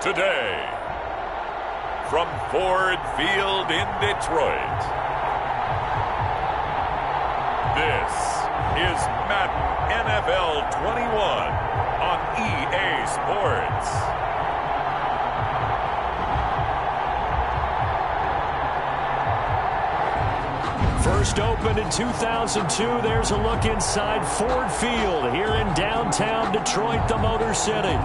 today. From Ford Field in Detroit, this is Madden NFL 21 on EA Sports. First opened in 2002, there's a look inside Ford Field here in downtown Detroit, the Motor City.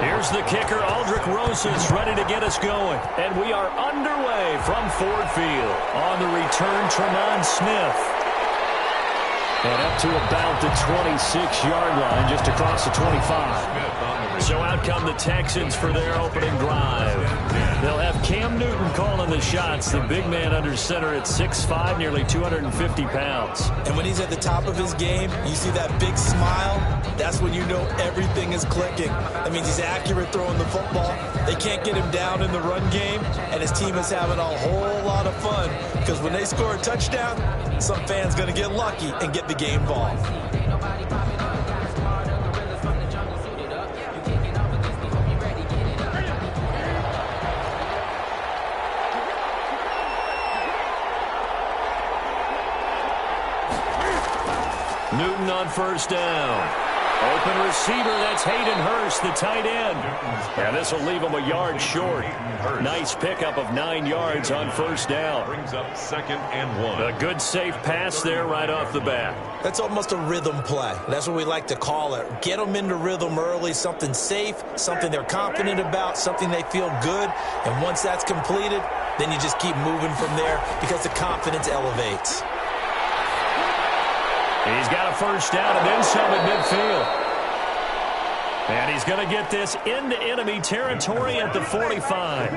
Here's the kicker, Aldrich Rosas, ready to get us going. And we are underway from Ford Field. On the return, Tremont Smith. And up to about the 26-yard line, just across the 25. So out come the Texans for their opening drive. They'll have Cam Newton calling the shots, the big man under center at 6'5", nearly 250 pounds. And when he's at the top of his game, you see that big smile, that's when you know everything is clicking. That means he's accurate throwing the football. They can't get him down in the run game, and his team is having a whole lot of fun because when they score a touchdown, some fan's going to get lucky and get the game ball. Newton on first down. Open receiver, that's Hayden Hurst, the tight end. And this will leave him a yard short. Nice pickup of 9 yards on first down. Brings up 2nd and 1. A good safe pass there right off the bat. That's almost a rhythm play. That's what we like to call it. Get them into rhythm early, something safe, something they're confident about, something they feel good. And once that's completed, then you just keep moving from there because the confidence elevates. He's got a first down and then some at midfield. And he's going to get this into enemy territory at the 45.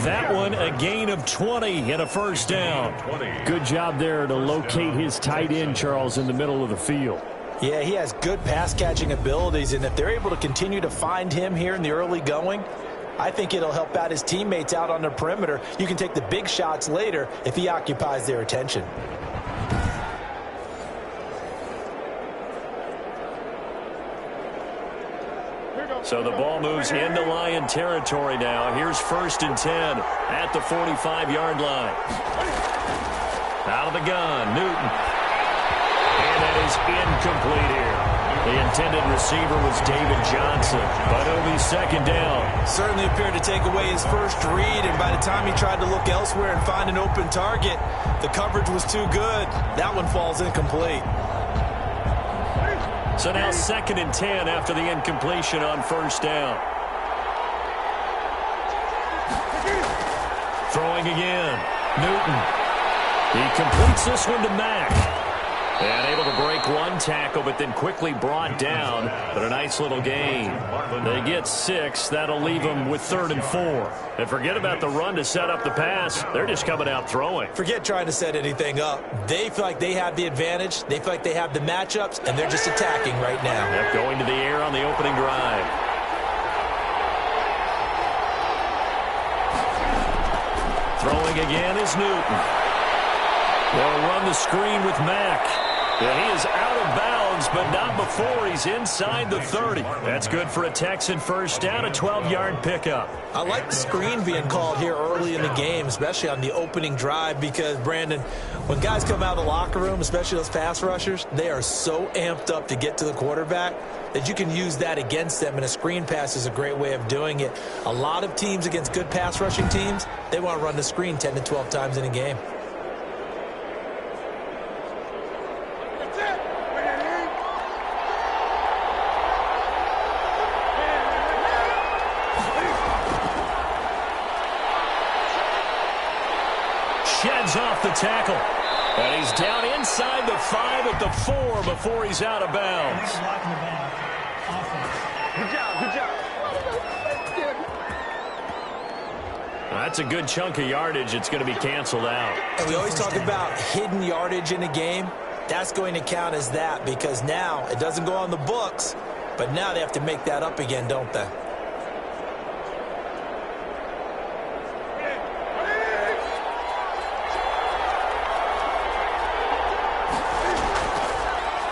That one a gain of 20 and a first down. Good job there to locate his tight end, Charles, in the middle of the field. Yeah, he has good pass-catching abilities, and if they're able to continue to find him here in the early going, I think it'll help out his teammates out on the perimeter. You can take the big shots later if he occupies their attention. So the ball moves into Lion territory now. Here's 1st and 10 at the 45-yard line. Out of the gun, Newton. And that is incomplete here. The intended receiver was David Johnson, but it'll be 2nd down. Certainly appeared to take away his first read, and by the time he tried to look elsewhere and find an open target, the coverage was too good. That one falls incomplete. So now 2nd and 10 after the incompletion on first down. Throwing again. Newton. He completes this one to Mack. And able to break one tackle, but then quickly brought down. But a nice little gain. They get 6. That'll leave them with 3rd and 4. And forget about the run to set up the pass. They're just coming out throwing. Forget trying to set anything up. They feel like they have the advantage. They feel like they have the matchups, and they're just attacking right now. Yep, going to the air on the opening drive. Throwing again is Newton. They'll run the screen with Mack. And he is out of bounds, but not before he's inside the 30. That's good for a Texan first down, a 12-yard pickup. I like the screen being called here early in the game, especially on the opening drive, because, Brandon, when guys come out of the locker room, especially those pass rushers, they are so amped up to get to the quarterback that you can use that against them, and a screen pass is a great way of doing it. A lot of teams against good pass rushing teams, they want to run the screen 10 to 12 times in a game. Sheds off the tackle. And he's down inside the 5 at the 4 before he's out of bounds. Good job, good job. That's a good chunk of yardage. It's going to be canceled out. And we always talk about hidden yardage in a game. That's going to count as that because now it doesn't go on the books, but now they have to make that up again, don't they?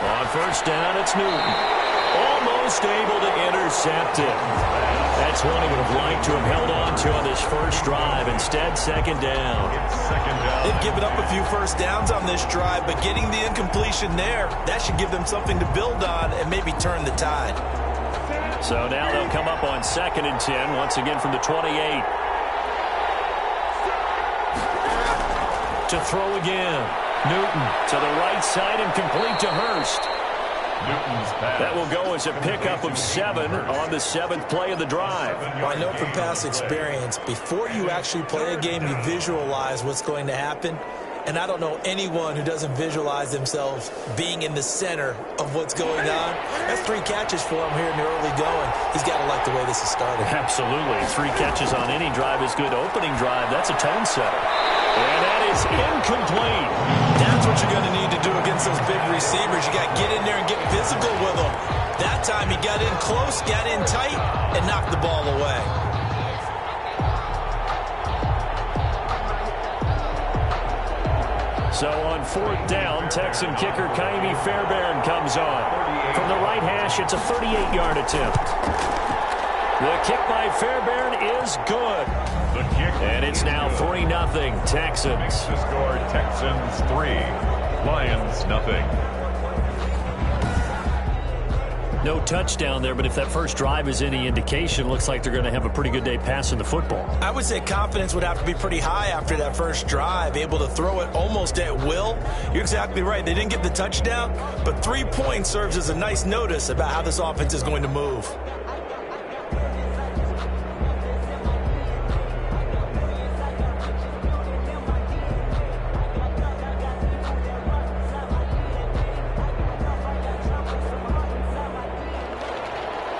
On first down, it's Newton. Almost able to intercept it. That's one he would have liked to have held on to on this first drive. Instead, second down. They've given up a few first downs on this drive, but getting the incompletion there, that should give them something to build on and maybe turn the tide. So now they'll come up on 2nd and 10, once again from the 28. To throw again. Newton to the right side and complete to Hurst. That will go as a pickup of 7 on the 7th play of the drive. Well, I know from past experience, before you actually play a game, you visualize what's going to happen. And I don't know anyone who doesn't visualize themselves being in the center of what's going on. That's 3 catches for him here in the early going. He's got to like the way this is started. Absolutely. 3 catches on any drive is good. Opening drive, that's a tone setter. And that is incomplete. That's what you're going to need to do against those big receivers. You got to get in there and get physical with them. That time he got in close, got in tight, and knocked the ball away. So on 4th down, Texan kicker Kaimi Fairbairn comes on. From the right hash, it's a 38-yard attempt. The kick by Fairbairn is good. The kick. And it's now 3-0 Texans. The score, Texans 3, Lions 0. No touchdown there, but if that first drive is any indication, looks like they're going to have a pretty good day passing the football. I would say confidence would have to be pretty high after that first drive, able to throw it almost at will. You're exactly right. They didn't get the touchdown, but 3 points serves as a nice notice about how this offense is going to move.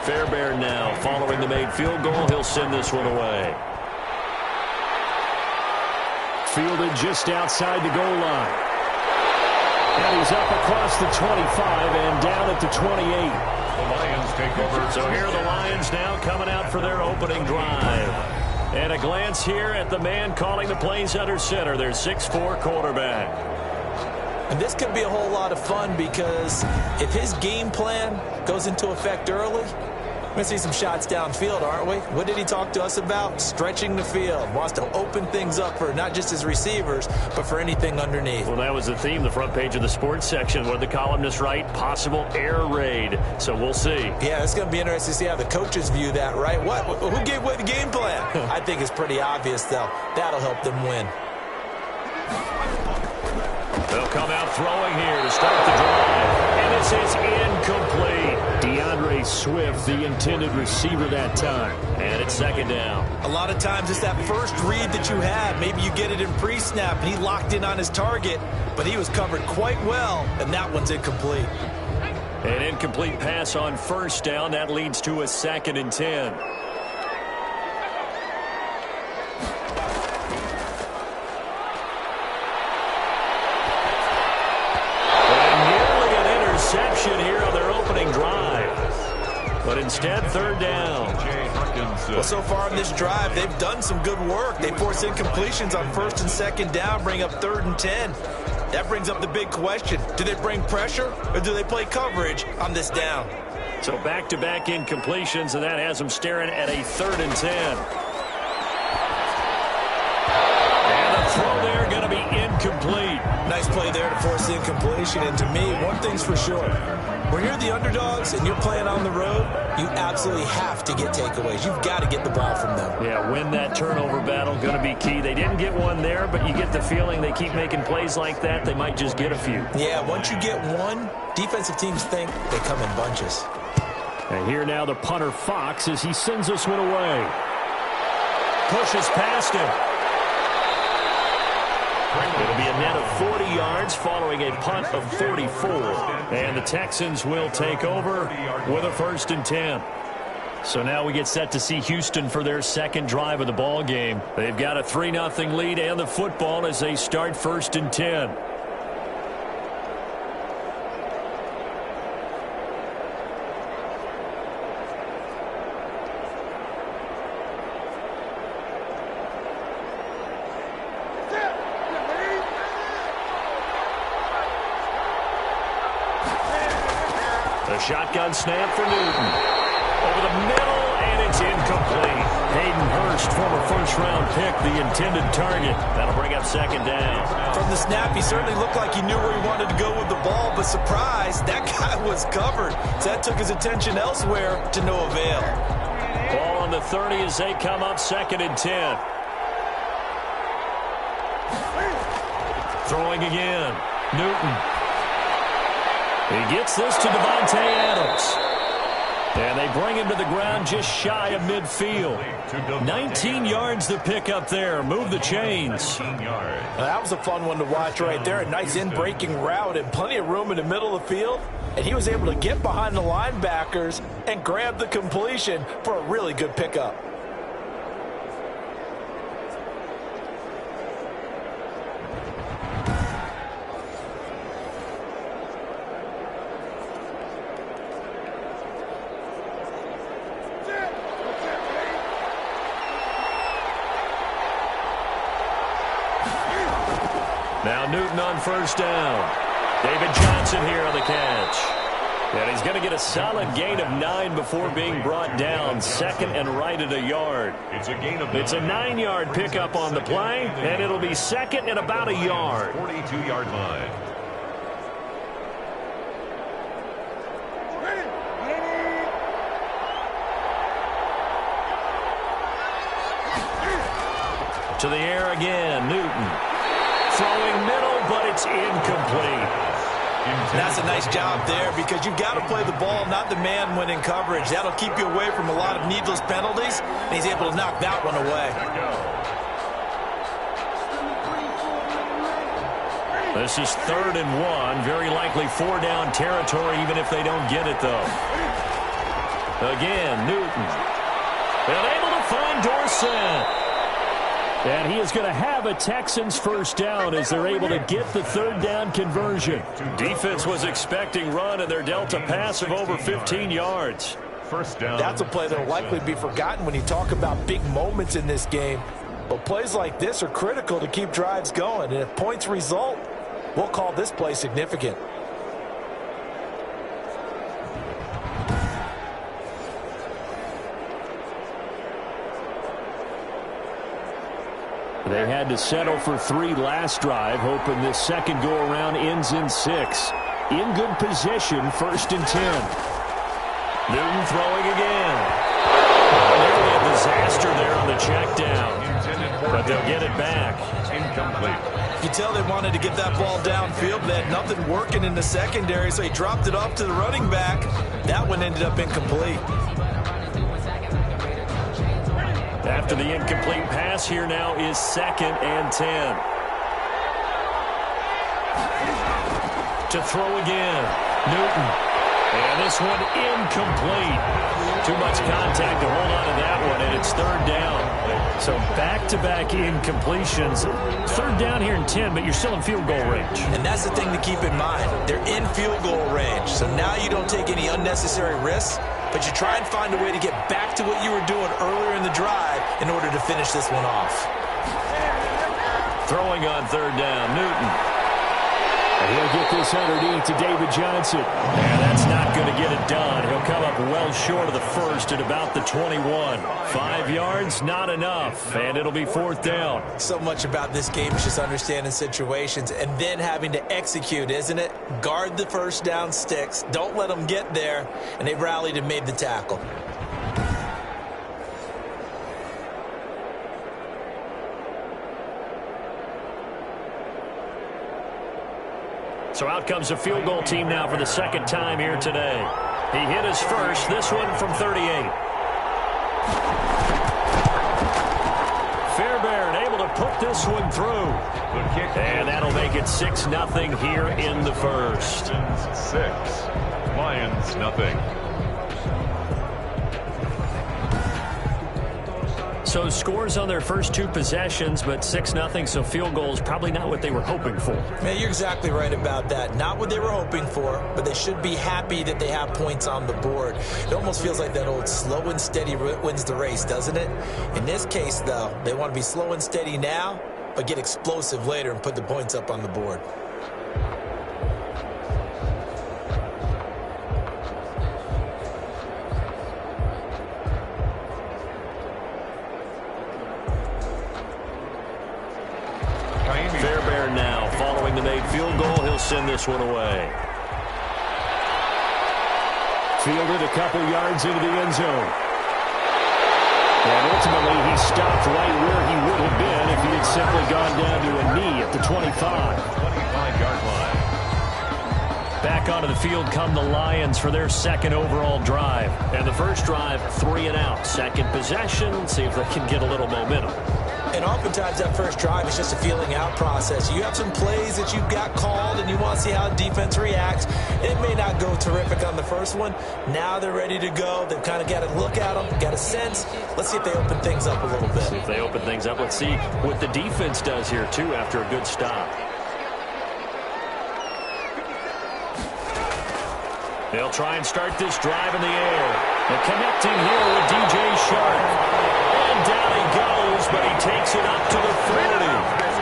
Fairbairn now, following the made field goal, he'll send this one away. Fielded just outside the goal line. And he's up across the 25 and down at the 28. The Lions take over. So here are the Lions now coming out for their opening drive. And a glance here at the man calling the plays under center, their 6'4" quarterback. And this could be a whole lot of fun because if his game plan goes into effect early, we're going to see some shots downfield, aren't we? What did he talk to us about? Stretching the field. Wants to open things up for not just his receivers, but for anything underneath. Well, that was the theme, the front page of the sports section. What did the columnists write? Possible air raid. So we'll see. Yeah, it's going to be interesting to see how the coaches view that, right? Who gave away the game plan? I think it's pretty obvious, though. That'll help them win. They'll come out throwing here to start the drive. And this is incomplete. DeAndre Swift, the intended receiver that time. And it's 2nd down. A lot of times it's that first read that you have. Maybe you get it in pre-snap, and he locked in on his target, but he was covered quite well, and that one's incomplete. An incomplete pass on 1st down. That leads to a 2nd and 10. Here on their opening drive. But instead, 3rd down. Well, so far on this drive, they've done some good work. They force incompletions on 1st and 2nd down, bring up 3rd and 10. That brings up the big question. Do they bring pressure or do they play coverage on this down? So back-to-back incompletions, and that has them staring at a 3rd and 10. And the throw there going to be incomplete. Nice play there to force the incompletion. And to me, one thing's for sure. When you're the underdogs and you're playing on the road, you absolutely have to get takeaways. You've got to get the ball from them. Yeah, win that turnover battle, going to be key. They didn't get one there, but you get the feeling they keep making plays like that, they might just get a few. Yeah, once you get one, defensive teams think they come in bunches. And here now the punter Fox as he sends this one away. Pushes past him. It'll be a net of 40 yards following a punt of 44. And the Texans will take over with a 1st and 10. So now we get set to see Houston for their second drive of the ball game. They've got a 3-0 lead and the football as they start 1st and 10. The shotgun snap for Newton. Over the middle, and it's incomplete. Hayden Hurst, former first-round pick, the intended target. That'll bring up 2nd down. From the snap, he certainly looked like he knew where he wanted to go with the ball, but surprise, that guy was covered. So that took his attention elsewhere to no avail. Ball on the 30 as they come up 2nd and 10. Throwing again. Newton. He gets this to Devontae Adams. And they bring him to the ground just shy of midfield. 19 yards the pick up there. Move the chains. That was a fun one to watch right there. A nice in-breaking route and plenty of room in the middle of the field. And he was able to get behind the linebackers and grab the completion for a really good pickup. Now Newton on 1st down. David Johnson here on the catch. And he's going to get a solid gain of 9 before being brought down. 2nd and right at a yard. It's a gain of 9. It's a 9-yard pickup on the play, and it'll be 2nd and about a yard. 42-yard line. To the air again, Newton. Throwing middle, but it's incomplete. That's a nice job there because you've got to play the ball, not the man when in coverage. That'll keep you away from a lot of needless penalties, and he's able to knock that one away. This is 3rd and 1. Very likely 4-down territory, even if they don't get it, though. Again, Newton. And able to find Dorsett. And he is going to have a Texans 1st down as they're able to get the 3rd down conversion. Defense was expecting run, and they're dealt a pass of over 15 yards. 1st down. That's a play that will likely be forgotten when you talk about big moments in this game. But plays like this are critical to keep drives going. And if points result, we'll call this play significant. They had to settle for 3 last drive, hoping this second go-around ends in 6. In good position, 1st and 10. Newton throwing again. Nearly a disaster there on the check down, but they'll get it back. Incomplete. You tell they wanted to get that ball downfield, but they had nothing working in the secondary, so he dropped it off to the running back. That one ended up incomplete. After the incomplete pass, here now is 2nd and 10. To throw again, Newton. And this one incomplete. Too much contact to hold on to that one, and it's 3rd down. So back-to-back incompletions. 3rd down here in 10, but you're still in field goal range. And that's the thing to keep in mind. They're in field goal range, so now you don't take any unnecessary risks, but you try and find a way to get back to what you were doing earlier in the drive in order to finish this one off. Throwing on 3rd down, Newton. And he'll get this underneath to David Johnson. And that's not going to get it done. He'll come up well short of the 1st at about the 21. 5 yards, not enough. And it'll be 4th down. So much about this game is just understanding situations and then having to execute, isn't it? Guard the 1st down sticks. Don't let them get there. And they rallied and made the tackle. So out comes a field goal team now for the 2nd time here today. He hit his first, this one from 38. Fairbairn able to put this one through. And that'll make it 6-0 here in the 1st. 6, Lions nothing. So scores on their first 2 possessions, but 6-0, so field goals probably not what they were hoping for. Man, you're exactly right about that. Not what they were hoping for, but they should be happy that they have points on the board. It almost feels like that old slow and steady wins the race, doesn't it? In this case, though, they want to be slow and steady now, but get explosive later and put the points up on the board. Fairbairn now, following the made field goal, he'll send this one away. Fielded a couple yards into the end zone. And ultimately, he stopped right where he would have been if he had simply gone down to a knee at the 25. 25-yard line. Back onto the field come the Lions for their second overall drive. And the first drive, 3 and out. Second possession, see if they can get a little momentum. And oftentimes that first drive is just a feeling out process. You have some plays that you've got called and you want to see how the defense reacts. It may not go terrific on the first one. Now they're ready to go. They've kind of got to look at them, got a sense. Let's see if they open things up a little bit. See if they open things up. Let's see what the defense does here, too, after a good stop. They'll try and start this drive in the air. And connecting here with DJ Shark. And down he goes, but he takes it up to the 40.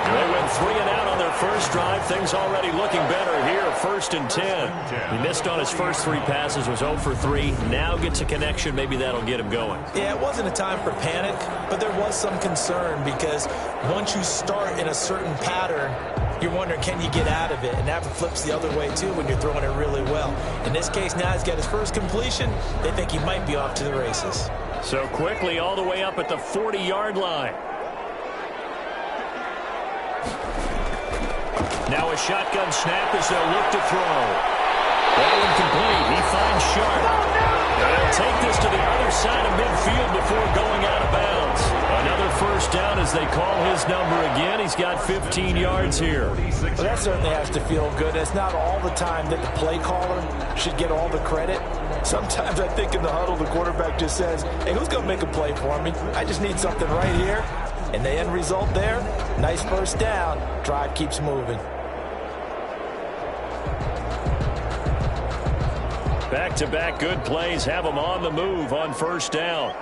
They went 3 and out on their first drive. Things already looking better here. 1st and 10. He missed on his first 3 passes, was 0 for 3. Now gets a connection. Maybe that'll get him going. Yeah, it wasn't a time for panic, but there was some concern because once you start in a certain pattern, you're wondering, can you get out of it? And that flips the other way, too, when you're throwing it really well. In this case, now he's got his first completion. They think he might be off to the races. So quickly all the way up at the 40-yard line. Now a shotgun snap as they'll look to throw. Ball incomplete. He finds Sharp. They'll take this to the other side of midfield before going out of bounds. Another first down as they call his number again. He's got 15 yards here. Well, that certainly has to feel good. It's not all the time that the play caller should get all the credit. Sometimes I think in the huddle, the quarterback just says, hey, who's going to make a play for me? I just need something right here. And the end result there, nice first down. Drive keeps moving. Back-to-back good plays have him on the move on first down.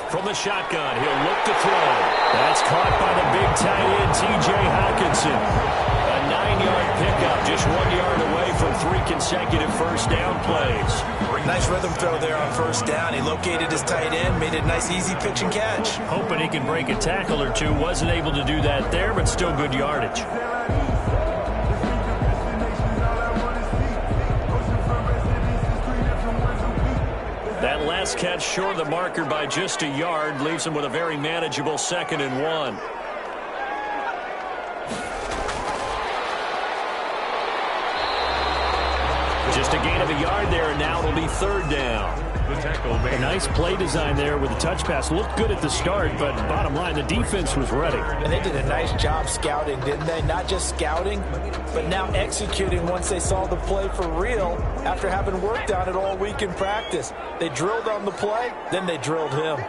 From the shotgun, he'll look to throw. That's caught by the big tight end, T.J. Hockenson. A 9-yard pickup, just 1 yard away from 3 consecutive first down plays. Nice rhythm throw there on first down. He located his tight end, made it a nice, easy pitch and catch. Hoping he can break a tackle or two. Wasn't able to do that there, but still good yardage. That last catch short of the marker by just a yard leaves him with a very manageable 2nd and 1. Just a gain of a yard there, and now it'll be 3rd down. A nice play design there with the touch pass. Looked good at the start, but bottom line, the defense was ready. And they did a nice job scouting, didn't they? Not just scouting, but now executing once they saw the play for real after having worked on it all week in practice. They drilled on the play, then they drilled him.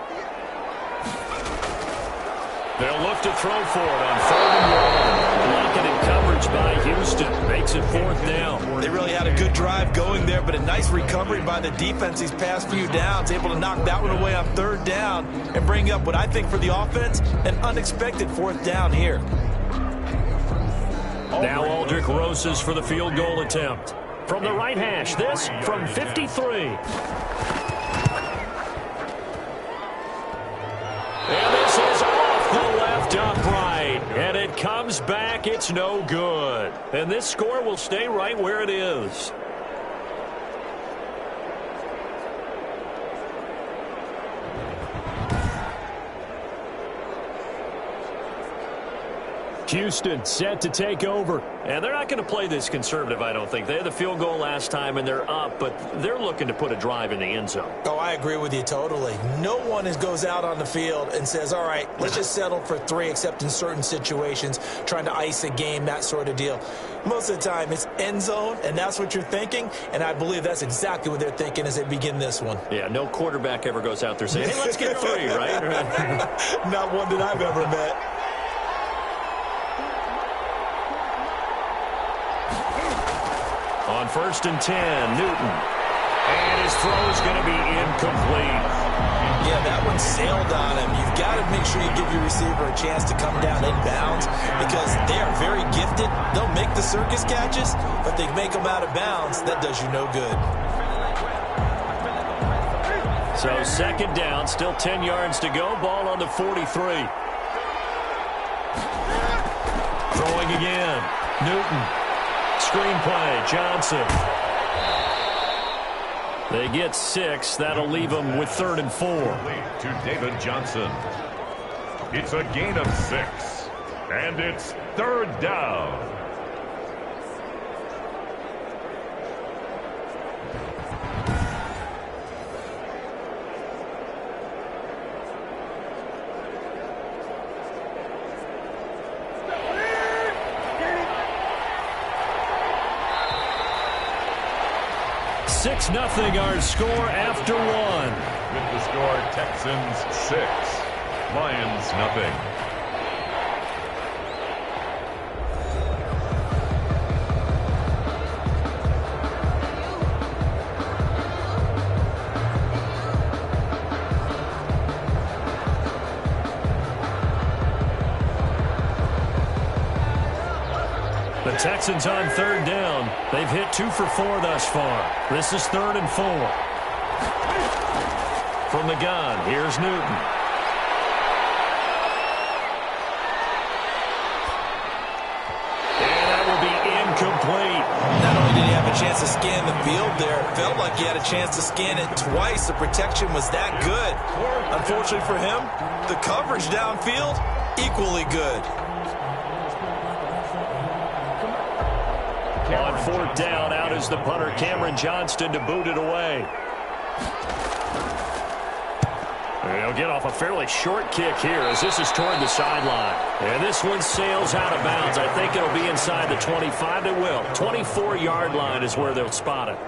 They'll look to throw for it on 3rd and 1. Blocking and coverage by Houston makes it 4th down. They really had a good drive going there, but a nice recovery by the defense these past few downs, able to knock that one away on 3rd down and bring up what I think for the offense, an unexpected 4th down here. Now Aldrich Rosas for the field goal attempt. From the right hash, this from 53. And this is off the left upright. And it comes back. It's no good. And this score will stay right where it is. Houston set to take over. And they're not going to play this conservative, I don't think. They had the field goal last time, and they're up, but they're looking to put a drive in the end zone. Oh, I agree with you totally. No one goes out on the field and says, all right, let's just settle for 3, except in certain situations, trying to ice a game, that sort of deal. Most of the time, it's end zone, and that's what you're thinking, and I believe that's exactly what they're thinking as they begin this one. Yeah, no quarterback ever goes out there saying, hey, let's get 3, right? Not one that I've ever met. On 1st and 10, Newton. And his throw is going to be incomplete. Yeah, that one sailed on him. You've got to make sure you give your receiver a chance to come down in bounds because they are very gifted. They'll make the circus catches, but they make them out of bounds. That does you no good. So 2nd down, still 10 yards to go. Ball on the 43. Throwing again. Newton. Screenplay, Johnson. They get 6. That'll leave them with 3rd and 4. To David Johnson. It's a gain of 6. And it's 3rd down. Nothing our score after 1. With the score, Texans 6, Lions nothing. The Texans on 3rd down. They've hit 2 for 4 thus far. This is 3rd and 4. From the gun, here's Newton. And that will be incomplete. Not only did he have a chance to scan the field there, it felt like he had a chance to scan it twice. The protection was that good. Unfortunately for him, the coverage downfield, equally good. On 4th down, out is the punter, Cameron Johnston, to boot it away. He'll get off a fairly short kick here as this is toward the sideline. And this one sails out of bounds. I think it'll be inside the 25. It will. 24-yard line is where they'll spot it.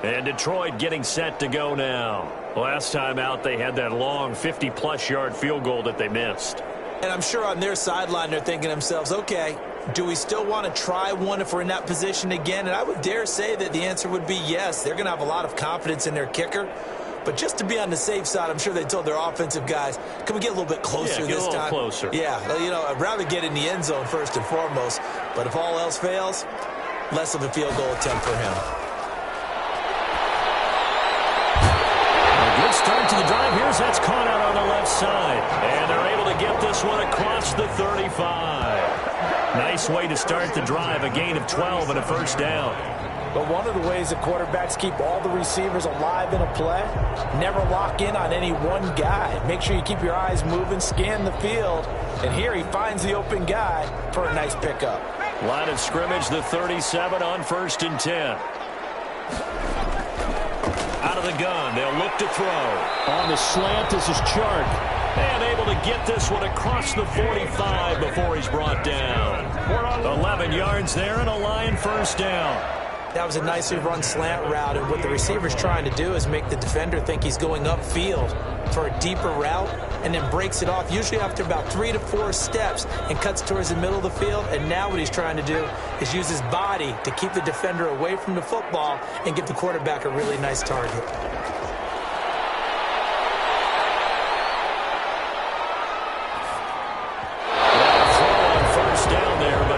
And Detroit getting set to go now. Last time out, they had that long 50-plus yard field goal that they missed. And I'm sure on their sideline they're thinking to themselves, okay, do we still want to try one if we're in that position again? And I would dare say that the answer would be yes. They're going to have a lot of confidence in their kicker. But just to be on the safe side, I'm sure they told their offensive guys, can we get a little bit closer this time? Yeah, get a little closer. Yeah, you know, I'd rather get in the end zone first and foremost. But if all else fails, less of a field goal attempt for him. A good start to the drive. Here's that's caught out on the left side. And they're able to get this one across the 35. Nice way to start the drive, a gain of 12 and a 1st down. But one of the ways that quarterbacks keep all the receivers alive in a play, never lock in on any one guy. Make sure you keep your eyes moving, scan the field, and here he finds the open guy for a nice pickup. Line of scrimmage, the 37 on 1st and 10. Out of the gun, they'll look to throw. On the slant, this is Chark. And able to get this one across the 45 before he's brought down. 11 yards there and a Lion 1st down. That was a nicely run slant route, and what the receiver's trying to do is make the defender think he's going upfield for a deeper route and then breaks it off, usually after about 3 to 4 steps, and cuts towards the middle of the field. And now what he's trying to do is use his body to keep the defender away from the football and give the quarterback a really nice target.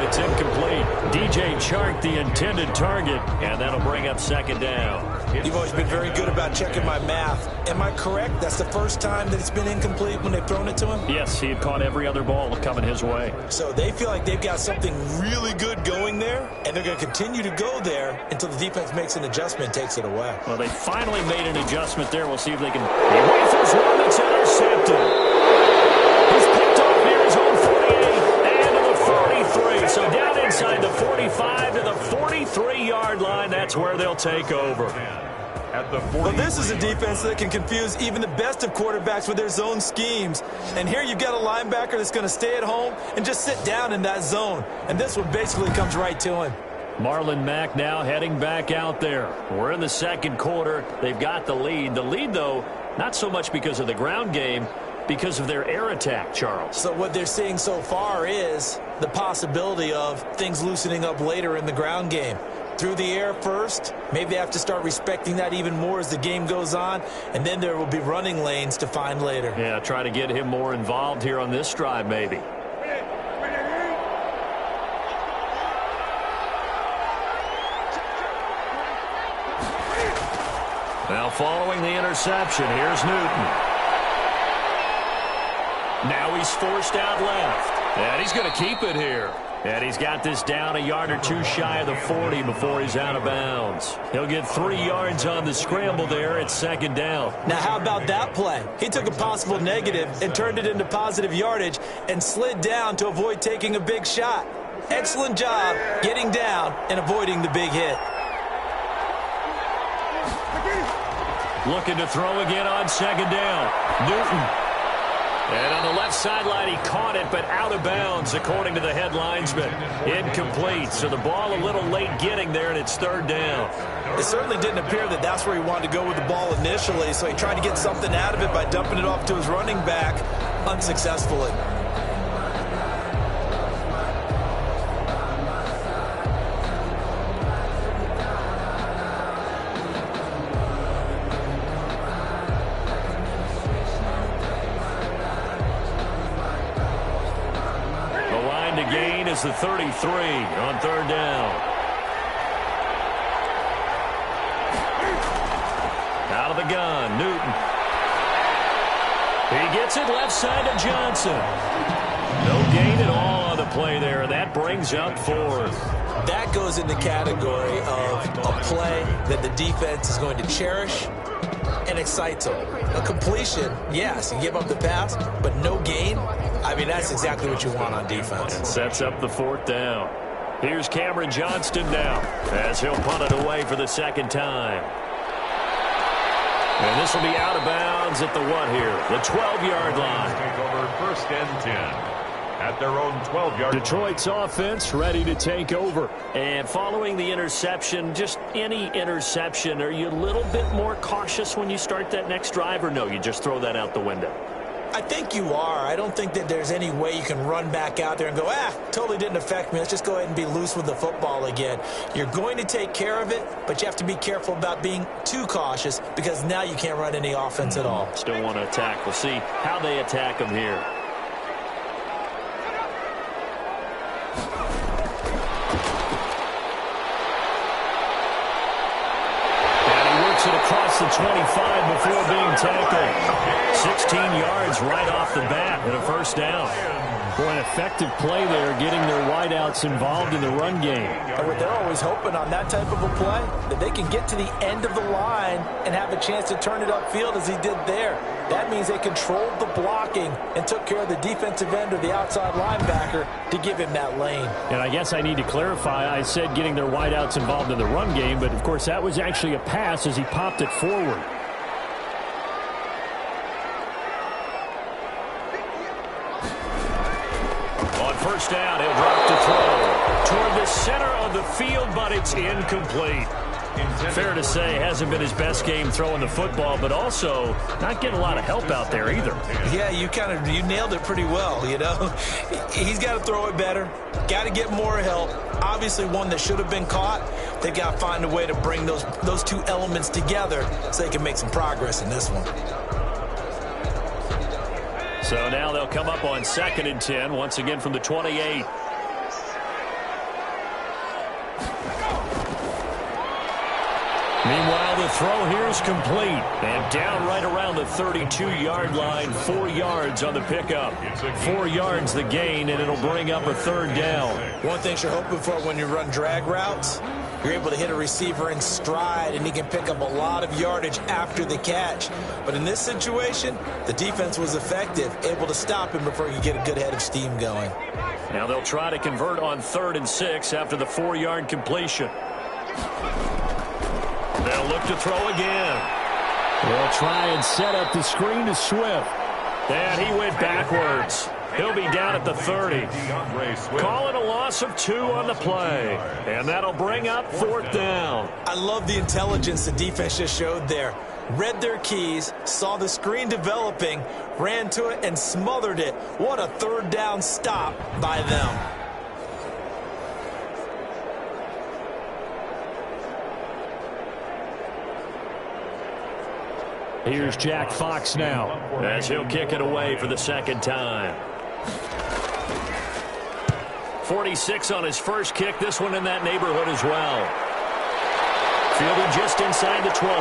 It's incomplete. DJ Chark, the intended target, and that'll bring up 2nd down. You've always been very good about checking my math. Am I correct? That's the first time that it's been incomplete when they've thrown it to him? Yes, he had caught every other ball coming his way. So they feel like they've got something really good going there, and they're going to continue to go there until the defense makes an adjustment and takes it away. Well, they finally made an adjustment there. We'll see if they can. He rifles one that's intercepted. He's picked off near his own 48 and to the 43. 25 to the 43-yard line. That's where they'll take over. Well, this is a defense that can confuse even the best of quarterbacks with their zone schemes. And here you've got a linebacker that's going to stay at home and just sit down in that zone. And this one basically comes right to him. Marlon Mack now heading back out there. We're in the second quarter. They've got the lead. The lead, though, not so much because of the ground game, because of their air attack, Charles. So what they're seeing so far is the possibility of things loosening up later in the ground game. Through the air first, maybe they have to start respecting that even more as the game goes on, and then there will be running lanes to find later. Yeah, try to get him more involved here on this drive, maybe. Now following the interception, here's Newton. Now he's forced out left. And he's going to keep it here. And he's got this down a yard or two shy of the 40 before he's out of bounds. He'll get 3 yards on the scramble there at second down. Now how about that play? He took a possible negative and turned it into positive yardage and slid down to avoid taking a big shot. Excellent job getting down and avoiding the big hit. Looking to throw again on second down. Newton. And on the left sideline, he caught it, but out of bounds, according to the head linesman. Incomplete, so the ball a little late getting there, and it's third down. It certainly didn't appear that that's where he wanted to go with the ball initially, so he tried to get something out of it by dumping it off to his running back unsuccessfully. The 33 on third down. Out of the gun, Newton. He gets it left side to Johnson. No gain at all on the play there, and that brings up fourth. That goes in the category of a play that the defense is going to cherish and excites them. A completion, yes, you give up the pass, but no gain. I mean, that's exactly what you want on defense. It sets up the fourth down. Here's Cameron Johnston now as he'll punt it away for the second time. And this will be out of bounds at the what here? The 12-yard line. Take over first and 10. At their own 12-yard line. Detroit's offense ready to take over. And following the interception, just any interception, are you a little bit more cautious when you start that next drive, or no, you just throw that out the window? I think you are. I don't think that there's any way you can run back out there and go, totally didn't affect me. Let's just go ahead and be loose with the football again. You're going to take care of it, but you have to be careful about being too cautious because now you can't run any offense at all. Still want to attack. We'll see how they attack them here. Across the 25 before being tackled. 16 yards right off the bat and a first down. For an effective play there, getting their wideouts involved in the run game. And what they're always hoping on that type of a play, that they can get to the end of the line and have a chance to turn it upfield as he did there. That means they controlled the blocking and took care of the defensive end or the outside linebacker to give him that lane. And I guess I need to clarify, I said getting their wideouts involved in the run game, but of course that was actually a pass as he popped it forward. First down, he'll drop to throw toward the center of the field, but it's incomplete. Fair to say, hasn't been his best game throwing the football, but also not getting a lot of help out there either. Yeah, you nailed it pretty well, you know. He's got to throw it better, got to get more help. Obviously one that should have been caught. They've got to find a way to bring those two elements together so they can make some progress in this one. So now they'll come up on 2nd and 10, once again from the 28. Meanwhile, the throw here is complete. And down right around the 32-yard line, 4 yards on the pickup. 4 yards the gain, and it'll bring up a third down. One thing you're hoping for when you run drag routes You're able to hit a receiver in stride, and he can pick up a lot of yardage after the catch. But in this situation, the defense was effective, able to stop him before he could get a good head of steam going. Now they'll try to convert on 3rd and 6 after the 4-yard completion. They'll look to throw again. They'll try and set up the screen to Swift. And he went backwards. He'll be down at the 30. Call it a loss of 2 on the play. And that'll bring up 4th down. I love the intelligence the defense just showed there. Read their keys, saw the screen developing, ran to it, and smothered it. What a 3rd down stop by them. Here's Jack Fox now, as he'll kick it away for the 2nd time. 46 on his first kick. This one in that neighborhood as well. Fielded just inside the 20.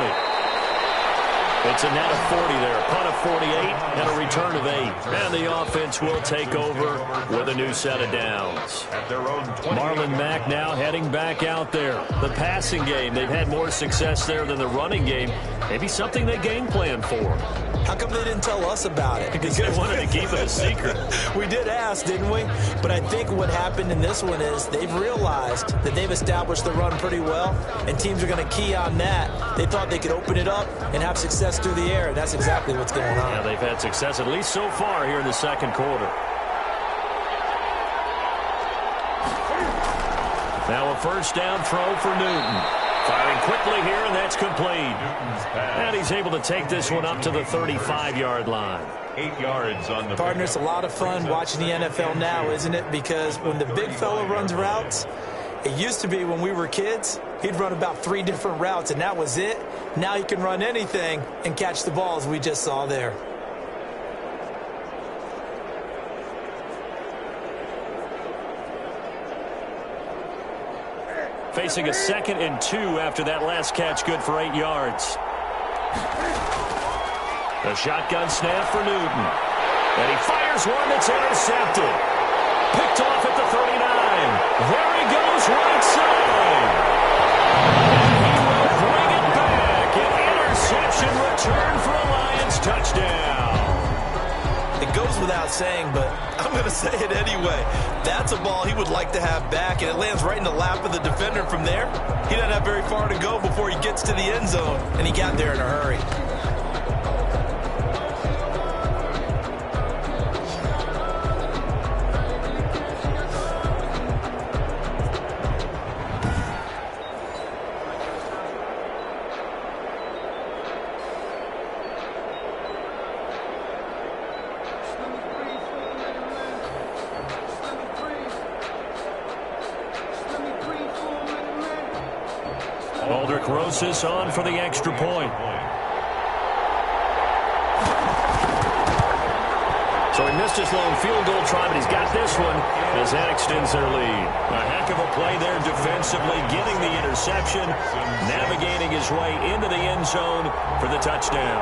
It's a net of 40 there. Punt of 48 and a return of 8. And the offense will take over with a new set of downs. Marlon Mack now heading back out there. The passing game, they've had more success there than the running game. Maybe something they game plan for. How come they didn't tell us about it? Because they wanted to keep it a secret. We did ask, didn't we? But I think what happened in this one is they've realized that they've established the run pretty well, and teams are going to key on that. They thought they could open it up and have success through the air, and that's exactly what's going on. Yeah, they've had success at least so far here in the 2nd quarter. Now a 1st down throw for Newton. Firing quickly here, and that's complete. And he's able to take this one up to the 35-yard line. 8 yards on the Partner, it's a lot of fun watching the NFL now, isn't it? Because when the big fella runs routes, it used to be when we were kids, he'd run about 3 different routes, and that was it. Now he can run anything and catch the ball, as we just saw there. Facing a 2nd and 2 after that last catch, good for 8 yards. A shotgun snap for Newton. And he fires one that's intercepted. Picked off at the 39. There he goes right side. And he will bring it back. An interception return for a Lions touchdown. It goes without saying, but I'm going to say it anyway. That's a ball he would like to have back, and it lands right in the lap of the defender. From there, he doesn't have very far to go before he gets to the end zone, and he got there in a hurry. Rosas on for the extra point. So he missed his lone field goal try, but he's got this one as that extends their lead. A heck of a play there defensively, getting the interception, navigating his way into the end zone for the touchdown.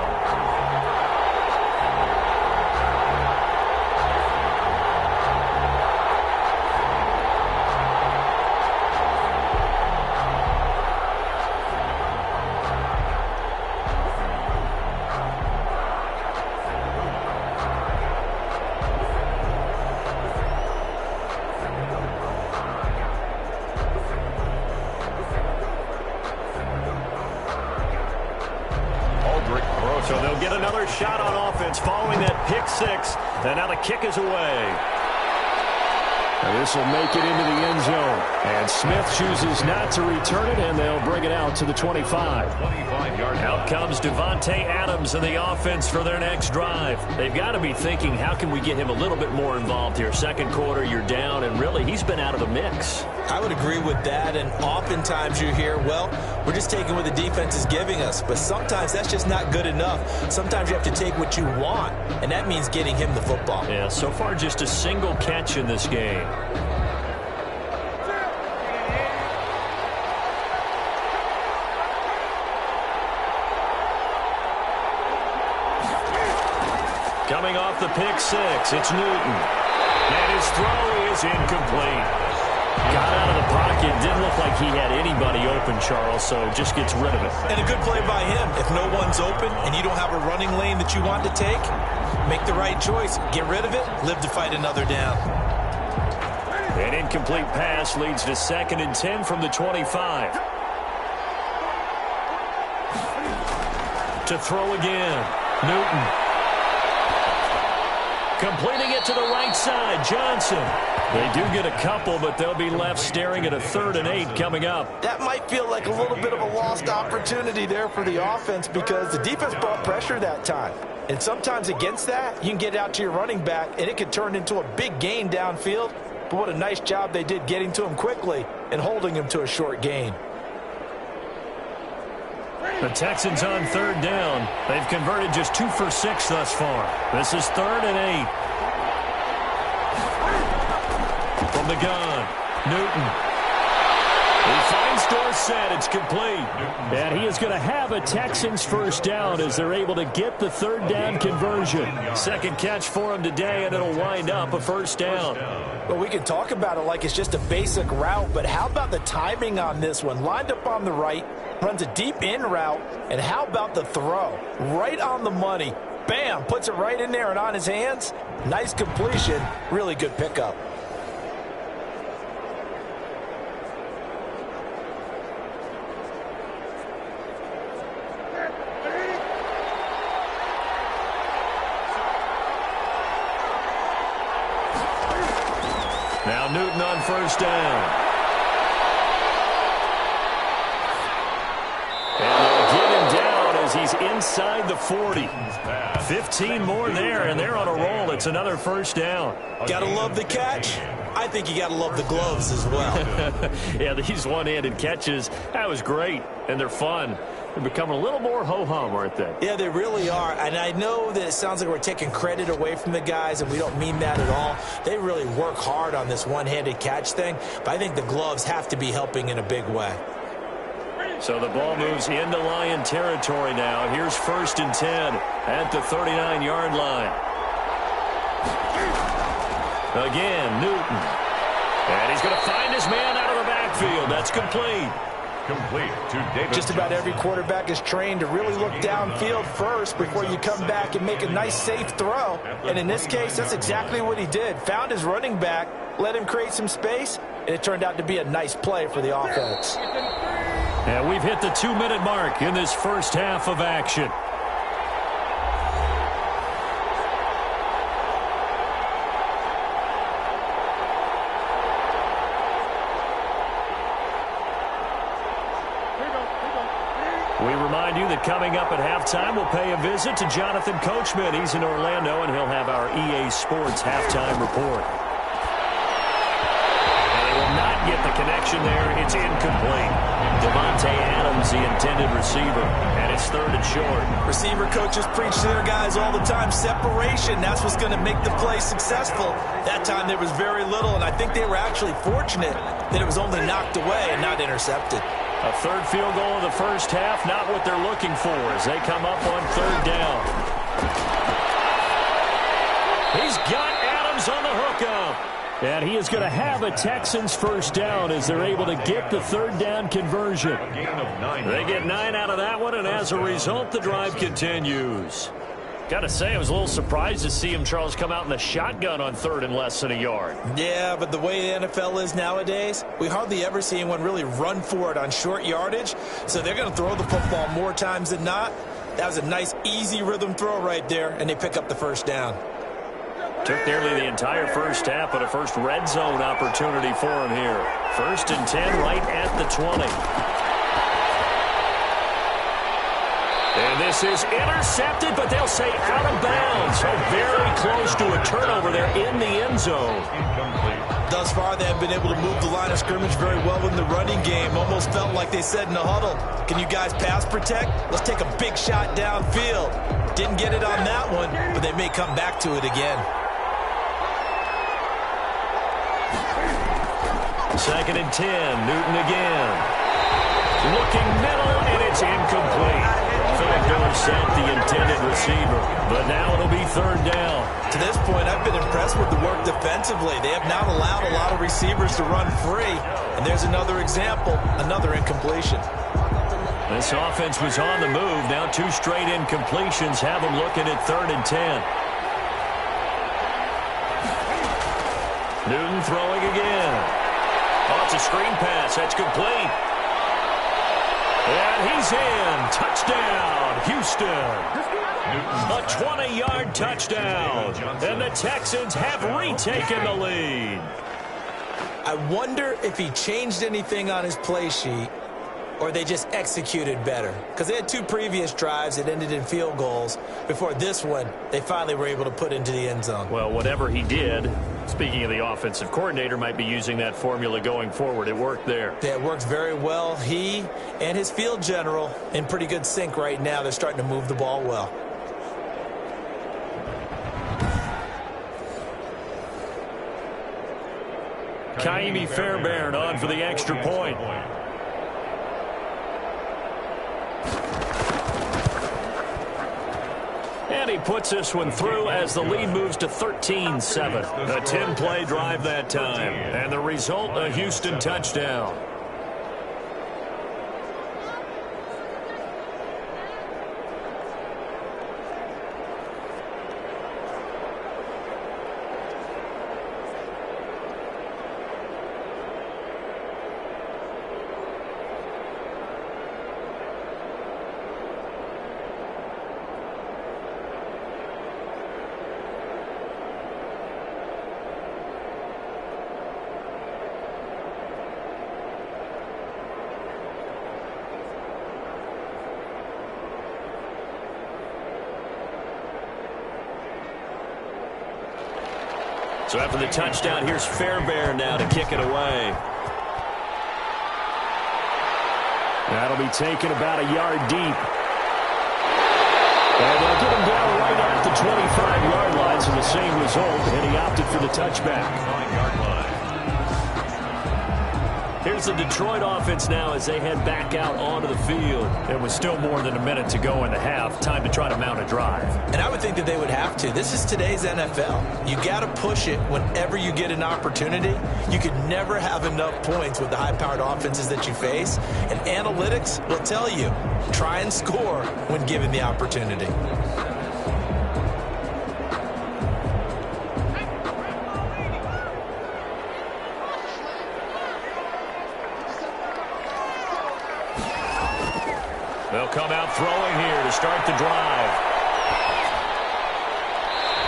So they'll get another shot on offense following that pick six. And now the kick is away. This will make it into the end zone. And Smith chooses not to return it, and they'll bring it out to the 25. Out comes Devontae Adams and the offense for their next drive. They've got to be thinking, how can we get him a little bit more involved here? 2nd quarter, you're down, and really, he's been out of the mix. I would agree with that, and oftentimes you hear, well, we're just taking what the defense is giving us. But sometimes that's just not good enough. Sometimes you have to take what you want, and that means getting him the football. Yeah, so far just a single catch in this game. Coming off the pick six, it's Newton. And his throw is incomplete. Got out of the pocket. Didn't look like he had anybody open, Charles, so just gets rid of it. And a good play by him. If no one's open and you don't have a running lane that you want to take, make the right choice. Get rid of it. Live to fight another down. An incomplete pass leads to 2nd and 10 from the 25. To throw again. Newton. Completing it to the right side. Johnson. They do get a couple, but they'll be left staring at a 3rd and 8 coming up. That might feel like a little bit of a lost opportunity there for the offense because the defense brought pressure that time. And sometimes against that, you can get out to your running back, and it could turn into a big gain downfield. But what a nice job they did getting to him quickly and holding him to a short gain. The Texans on 3rd down. They've converted just 2 for 6 thus far. This is 3rd and 8. From the gun, Newton. He finds Dorsett. It's complete. And he is going to have a Texans first down as they're able to get the 3rd down conversion. 2nd catch for him today, and it'll wind up a first down. Well, we can talk about it like it's just a basic route, but how about the timing on this one? Lined up on the right, runs a deep in route, and how about the throw? Right on the money. Bam, puts it right in there and on his hands. Nice completion. Really good pickup. Now Newton on first down. And they'll get him down as he's inside the 40. 15 more there, and they're on a roll. It's another first down. Gotta love the catch. I think you gotta love the gloves as well. Yeah, these one-handed catches, that was great, and they're fun. They're becoming a little more ho-hum, aren't they? Yeah, they really are. And I know that it sounds like we're taking credit away from the guys, and we don't mean that at all. They really work hard on this one-handed catch thing, but I think the gloves have to be helping in a big way. So the ball moves into Lion territory now. Here's 1st and 10 at the 39-yard line. Again, Newton. And he's going to find his man out of the backfield. That's complete. Complete to David. Just about every quarterback is trained to really look downfield first before you come back and make a nice, safe throw. And in this case, that's exactly what he did. Found his running back, let him create some space, and it turned out to be a nice play for the offense. And we've hit the 2-minute mark in this first half of action. We remind you that coming up at halftime, we'll pay a visit to Jonathan Coachman. He's in Orlando, and he'll have our EA Sports halftime report. And they will not get the connection there. It's incomplete. Devontae Adams, the intended receiver, and it's 3rd and short. Receiver coaches preach to their guys all the time. Separation, that's what's going to make the play successful. That time there was very little, and I think they were actually fortunate that it was only knocked away and not intercepted. A 3rd field goal of the first half, not what they're looking for as they come up on 3rd down. He's got Adams on the hookup. And he is going to have a Texans first down as they're able to get the 3rd down conversion. They get 9 out of that one, and as a result, the drive continues. Got to say, I was a little surprised to see him, Charles, come out in the shotgun on 3rd and less than a yard. Yeah, but the way the NFL is nowadays, we hardly ever see anyone really run for it on short yardage. So they're going to throw the football more times than not. That was a nice, easy rhythm throw right there, and they pick up the first down. Took nearly the entire first half, but a first red zone opportunity for him here. 1st and 10 right at the 20. And this is intercepted, but they'll say out of bounds. So very close to a turnover there in the end zone. Thus far, they have been able to move the line of scrimmage very well in the running game. Almost felt like they said in the huddle, can you guys pass protect? Let's take a big shot downfield. Didn't get it on that one, but they may come back to it again. 2nd and 10, Newton again. Looking middle, and it's incomplete. Fell to intercept the intended receiver. But now it'll be third down. To this point, I've been impressed with the work defensively. They have not allowed a lot of receivers to run free. And there's another example, another incompletion. This offense was on the move. Now 2 straight incompletions have them looking at 3rd and 10. Newton throwing again. Oh, it's a screen pass. That's complete. And he's in. Touchdown, Houston. A 20-yard touchdown. And the Texans have retaken the lead. I wonder if he changed anything on his play sheet or they just executed better. Because they had 2 previous drives that ended in field goals. Before this one, they finally were able to put into the end zone. Well, whatever he did, speaking of the offensive coordinator, might be using that formula going forward. It worked there. Yeah, it works very well. He and his field general in pretty good sync right now. They're starting to move the ball well. Kaimi Fairbairn on for the extra point. And he puts this one through as the lead moves to 13-7. A 10-play drive that time. And the result, a Houston touchdown. So after the touchdown, here's Fairbairn now to kick it away. That'll be taken about a yard deep. And they'll get him down right at the 25-yard line, so the same result, and he opted for the touchback. 9-yard line. Here's the Detroit offense now as they head back out onto the field. It was still more than a minute to go in the half. Time to try to mount a drive. And I would think that they would have to. This is today's NFL. You got to push it whenever you get an opportunity. You could never have enough points with the high-powered offenses that you face. And analytics will tell you, try and score when given the opportunity. They'll come out throwing here to start the drive.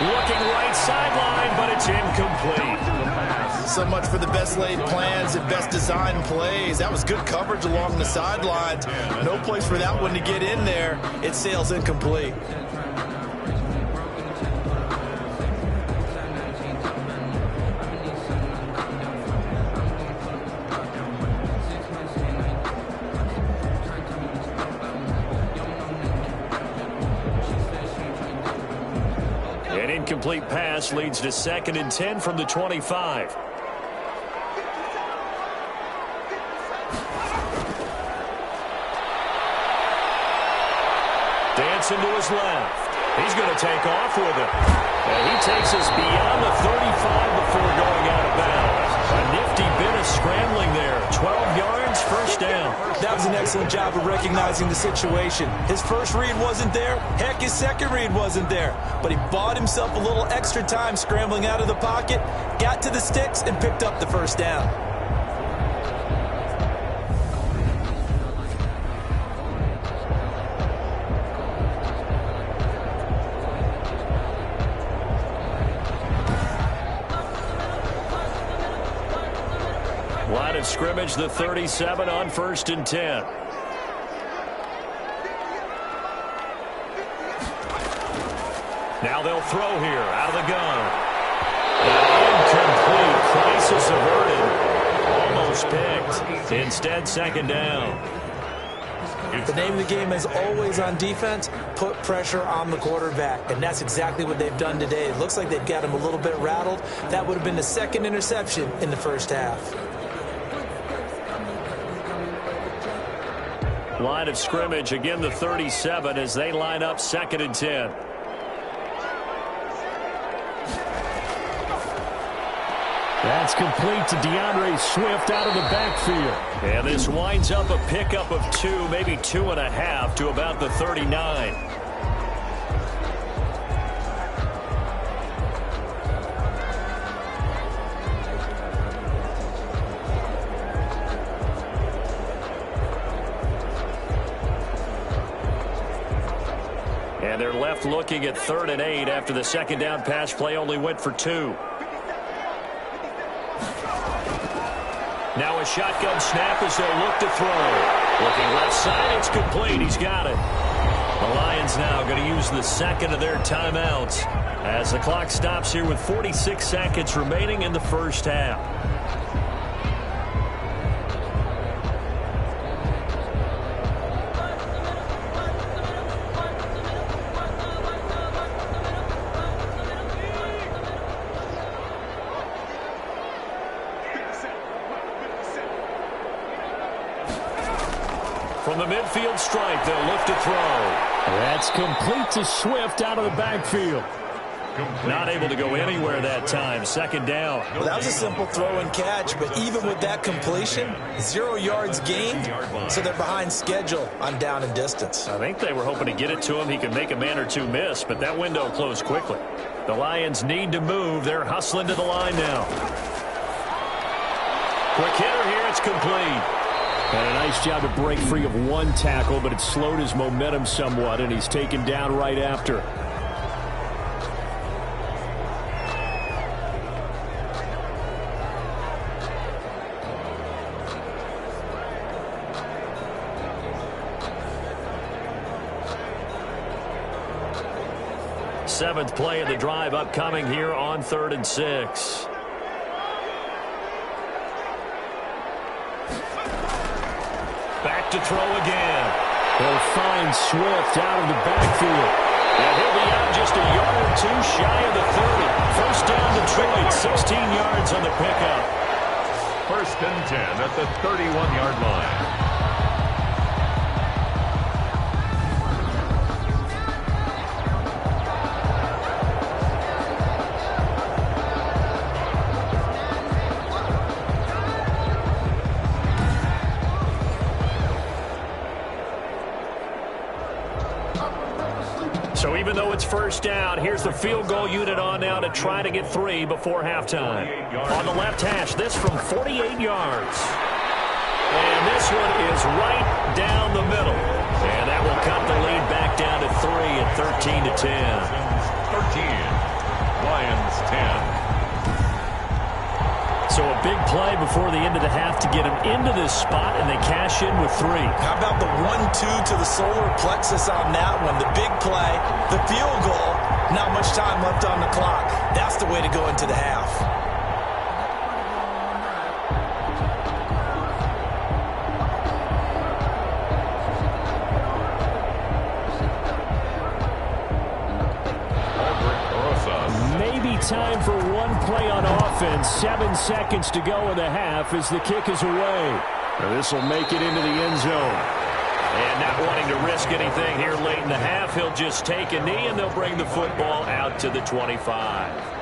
Looking right sideline, but it's incomplete. So much for the best laid plans and best designed plays. That was good coverage along the sidelines. No place for that one to get in there. It sails incomplete. An incomplete pass leads to 2nd and 10 from the 25. Dancing to his left. He's going to take off with it. And he takes us beyond the 35 before going out of bounds. A nifty bit of scrambling there. 12 yards, first down. That was an excellent job of recognizing the situation. His first read wasn't there. Heck, his second read wasn't there. But he bought himself a little extra time scrambling out of the pocket, got to the sticks, and picked up the first down. Line of scrimmage, the 37 on 1st and 10. Now they'll throw here out of the gun. Incomplete. Crisis averted. Almost picked. Instead, 2nd down. The name of the game is always on defense, put pressure on the quarterback. And that's exactly what they've done today. It looks like they've got him a little bit rattled. That would have been the 2nd interception in the first half. line of scrimmage. Again, the 37 as they line up 2nd and 10. That's complete to DeAndre Swift out of the backfield. And this winds up a pickup of 2, maybe 2.5 to about the 39. And they're left looking at 3rd and 8 after the 2nd down pass play only went for 2. Now a shotgun snap as they'll look to throw. Looking left side, it's complete. He's got it. The Lions now going to use the 2nd of their timeouts as the clock stops here with 46 seconds remaining in the first half. From the midfield stripe, they'll look to throw. That's complete to Swift out of the backfield. Not able to go anywhere that time. 2nd down. Well, that was a simple throw and catch, but even with that completion, 0 yards gained, so they're behind schedule on down and distance. I think they were hoping to get it to him. He could make a man or two miss, but that window closed quickly. The Lions need to move. They're hustling to the line now. Quick hitter here. It's complete. And a nice job to break free of 1 tackle, but it slowed his momentum somewhat, and he's taken down right after. Seventh play of the drive upcoming here on 3rd and 6. Back to throw again. They'll find Swift out of the backfield. And he'll be out just a yard or 2 shy of the 30. First down Detroit, 16 yards on the pickup. 1st and 10 at the 31-yard line. So even though it's first down, here's the field goal unit on now to try to get 3 before halftime. On the left hash, this from 48 yards. And this one is right down the middle. And that will cut the lead back down to 3 at 13 to 10. 13. Lions 10. So a big play before the end of the half to get him into this spot, and they cash in with 3. How about the 1-2 to the solar plexus on that one? The big play, the field goal, not much time left on the clock. That's the way to go into the half. Time for 1 play on offense. 7 seconds to go in the half as the kick is away. This will make it into the end zone. And not wanting to risk anything here late in the half, he'll just take a knee and they'll bring the football out to the 25.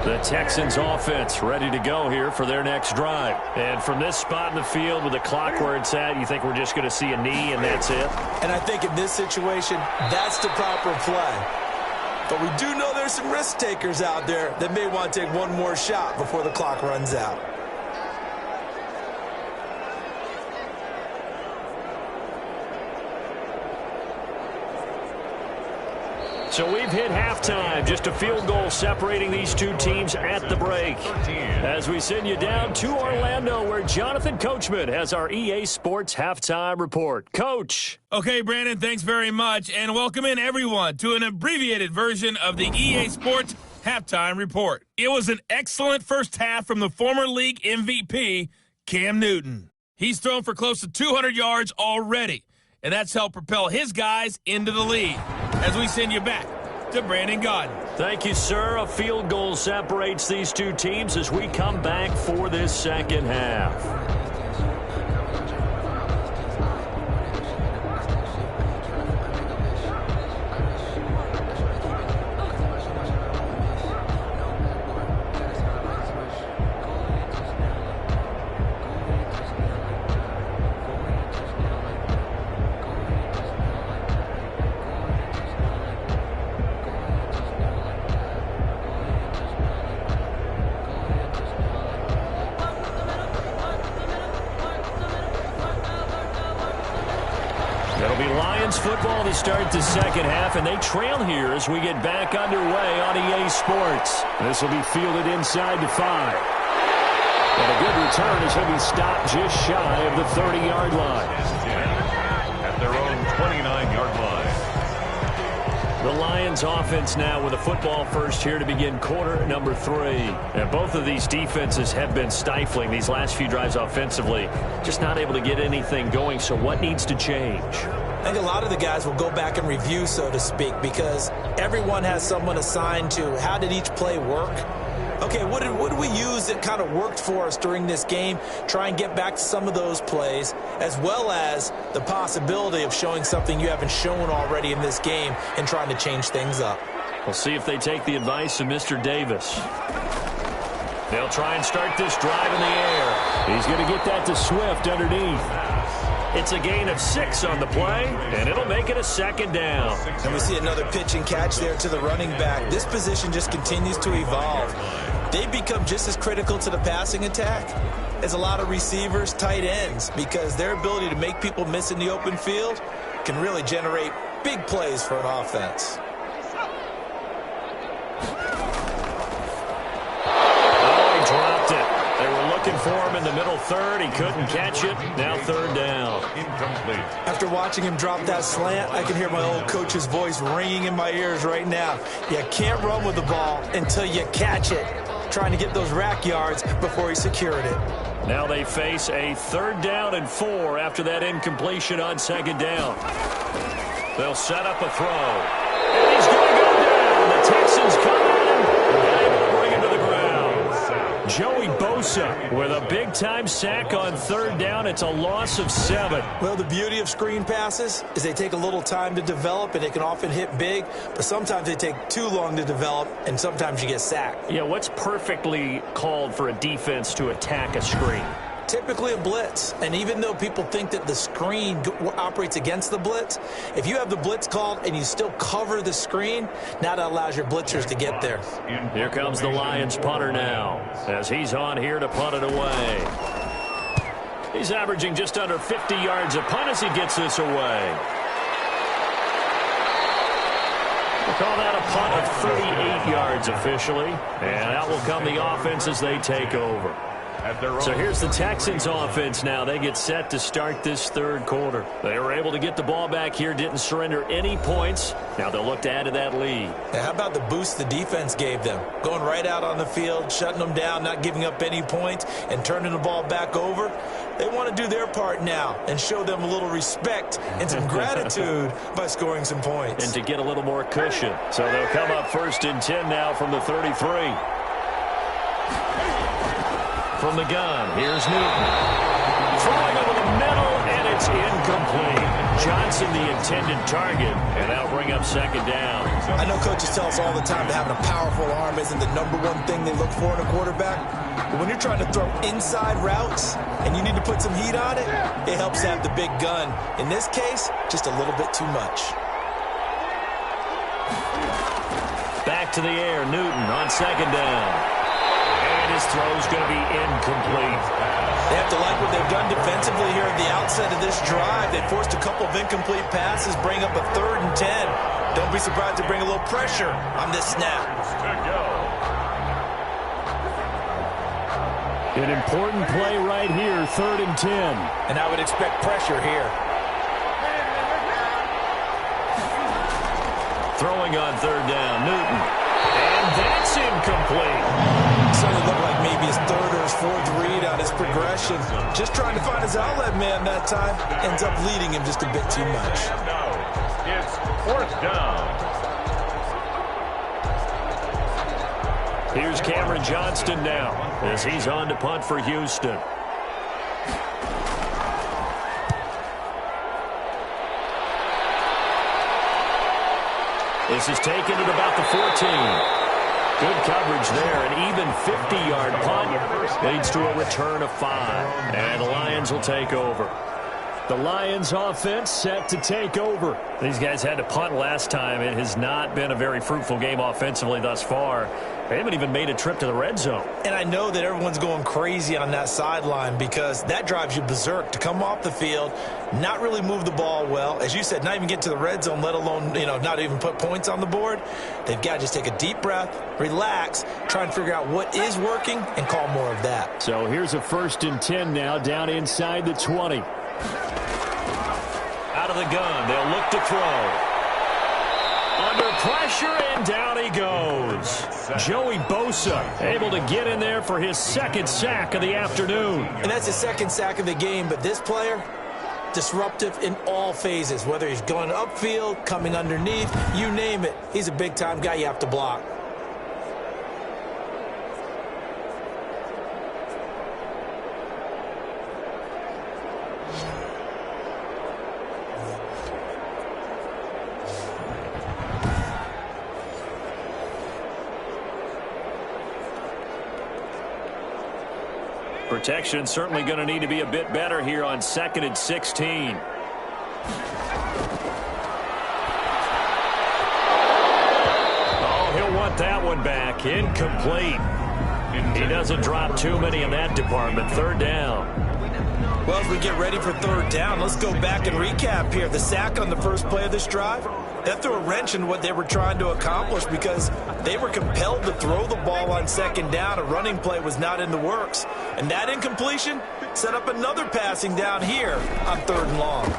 The Texans offense ready to go here for their next drive. And from this spot in the field with the clock where it's at, you think we're just going to see a knee and that's it? And I think in this situation, that's the proper play. But we do know there's some risk takers out there that may want to take one more shot before the clock runs out. So we've hit halftime. Just a field goal separating these two teams at the break. As we send you down to Orlando, where Jonathan Coachman has our EA Sports Halftime Report. Coach. Okay, Brandon, thanks very much. And welcome in, everyone, to an abbreviated version of the EA Sports Halftime Report. It was an excellent first half from the former league MVP, Cam Newton. He's thrown for close to 200 yards already, and that's helped propel his guys into the lead. As we send you back to Brandon Gaudin. Thank you, sir. A field goal separates these two teams as we come back for this second half. Football to start the second half, and they trail here as we get back underway on EA Sports. This will be fielded inside the 5. And a good return as he'll be stopped just shy of the 30-yard line. At their own 29-yard line. The Lions offense now with a football first here to begin quarter number 3. And both of these defenses have been stifling these last few drives offensively. Just not able to get anything going, so what needs to change? I think a lot of the guys will go back and review, so to speak, because everyone has someone assigned to how did each play work. Okay, what did we use that kind of worked for us during this game? Try and get back to some of those plays, as well as the possibility of showing something you haven't shown already in this game and trying to change things up. We'll see if they take the advice of Mr. Davis. They'll try and start this drive in the air. He's going to get that to Swift underneath. It's a gain of 6 on the play, and it'll make it a second down. And we see another pitch and catch there to the running back. This position just continues to evolve. They become just as critical to the passing attack as a lot of receivers, tight ends, because their ability to make people miss in the open field can really generate big plays for an offense. For him in the middle third. He couldn't catch it. Now third down. Incomplete. After watching him drop that slant, I can hear my old coach's voice ringing in my ears right now. You can't run with the ball until you catch it. Trying to get those rack yards before he secured it. Now they face a 3rd down and 4 after that incompletion on 2nd down. They'll set up a throw. And he's going to go down. The Texans come at him and able to bring him to the ground. Joey Bosa with a big-time sack on 3rd down. It's a loss of 7. Well, the beauty of screen passes is they take a little time to develop, and they can often hit big, but sometimes they take too long to develop, and sometimes you get sacked. Yeah, what's perfectly called for a defense to attack a screen? Typically a blitz, and even though people think that the screen operates against the blitz, if you have the blitz called and you still cover the screen, now that allows your blitzers to get there. Here comes the Lions punter now, as he's on here to punt it away. He's averaging just under 50 yards a punt as he gets this away. We'll call that a punt of 38 yards officially, and out will come the offense as they take over. So here's the Texans offense now. They get set to start this 3rd quarter. They were able to get the ball back here, didn't surrender any points. Now they'll look to add to that lead. Now, how about the boost the defense gave them? Going right out on the field, shutting them down, not giving up any points, and turning the ball back over. They want to do their part now and show them a little respect and some gratitude by scoring some points. And to get a little more cushion. So they'll come up 1st and 10 now from the 33. From the gun, here's Newton. Throwing over the middle, and it's incomplete. Johnson, the intended target, and that'll bring up 2nd down. I know coaches tell us all the time that having a powerful arm isn't the #1 thing they look for in a quarterback. But when you're trying to throw inside routes and you need to put some heat on it, it helps to have the big gun. In this case, just a little bit too much. Back to the air, Newton on 2nd down. His throw's going to be incomplete. They have to like what they've done defensively here at the outset of this drive. They forced a couple of incomplete passes, bring up a 3rd and 10. Don't be surprised to bring a little pressure on this snap. An important play right here, 3rd and 10. And I would expect pressure here. Throwing on 3rd down, Newton. And that's incomplete. Certainly looked like maybe his 3rd or his 4th read on his progression. Just trying to find his outlet man that time. Ends up leading him just a bit too much. It's 4th down. Here's Cameron Johnston now as he's on to punt for Houston. This is taken at about the 14. Good coverage there. An even 50-yard punt leads to a return of 5. And the Lions will take over. The Lions offense set to take over. These guys had to punt last time. It has not been a very fruitful game offensively thus far. They haven't even made a trip to the red zone. And I know that everyone's going crazy on that sideline because that drives you berserk to come off the field, not really move the ball well. As you said, not even get to the red zone, let alone, not even put points on the board. They've got to just take a deep breath, relax, try and figure out what is working and call more of that. So here's a 1st and 10 now down inside the 20. Out of the gun, they'll look to throw. Under pressure, and down he goes. Joey Bosa able to get in there for his 2nd sack of the afternoon. And that's his 2nd sack of the game, but this player, disruptive in all phases, whether he's going upfield, coming underneath, you name it. He's a big-time guy you have to block. Protection certainly going to need to be a bit better here on 2nd and 16. Oh, he'll want that one back. Incomplete. He doesn't drop too many in that department. 3rd down. Well, as we get ready for 3rd down, let's go back and recap here. The sack on the first play of this drive, that threw a wrench in what they were trying to accomplish because they were compelled to throw the ball on 2nd down. A running play was not in the works. And that incompletion set up another passing down here on 3rd and long.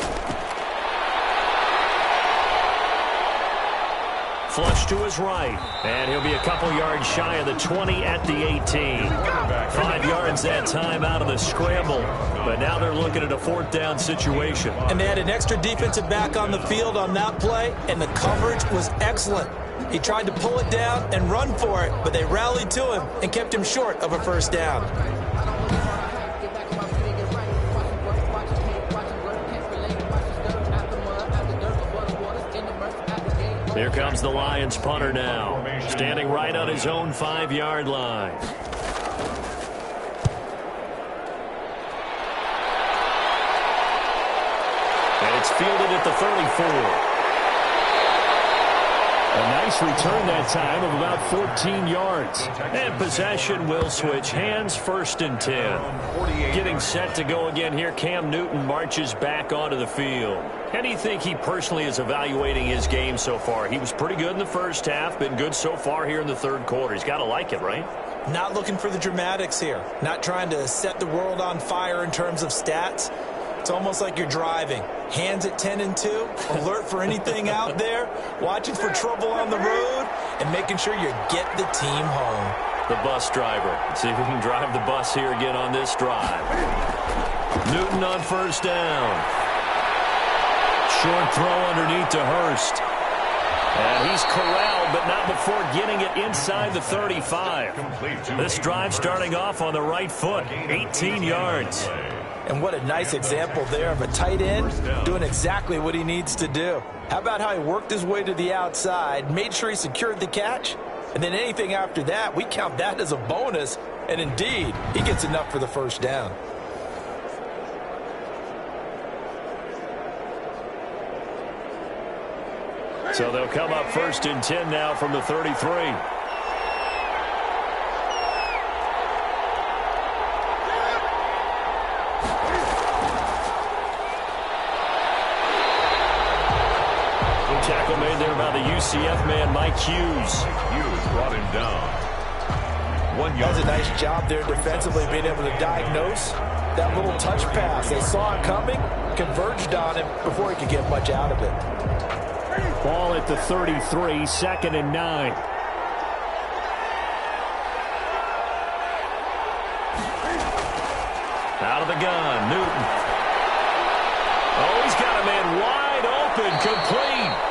Flush to his right, and he'll be a couple yards shy of the 20 at the 18. 5 yards that time out of the scramble, but now they're looking at a 4th down situation. And they had an extra defensive back on the field on that play, and the coverage was excellent. He tried to pull it down and run for it, but they rallied to him and kept him short of a 1st down. Here comes the Lions punter now, standing right on his own 5-yard line. And it's fielded at the 34. A nice return that time of about 14 yards. And possession will switch hands, 1st and 10. Getting set to go again here, Cam Newton marches back onto the field. How do you think he personally is evaluating his game so far? He was pretty good in the first half, been good so far here in the 3rd quarter. He's got to like it, right? Not looking for the dramatics here. Not trying to set the world on fire in terms of stats. It's almost like you're driving. Hands at 10 and 2, alert for anything out there, watching for trouble on the road, and making sure you get the team home. The bus driver. Let's see if we can drive the bus here again on this drive. Newton on 1st down. Short throw underneath to Hurst. And he's corralled, but not before getting it inside the 35. This drive starting off on the right foot, 18 yards. And what a nice example there of a tight end doing exactly what he needs to do. How about how he worked his way to the outside, made sure he secured the catch, and then anything after that, we count that as a bonus. And indeed, he gets enough for the 1st down. So they'll come up 1st and 10 now from the 33. tackle made there by the UCF man, Mike Hughes. Hughes brought him down. 1 yard. Does a nice job there defensively, being able to diagnose that little touch pass. They saw it coming, converged on him before he could get much out of it. Ball at the 33, 2nd and 9. Out of the gun, Newton. Oh, he's got a man wide open, complete.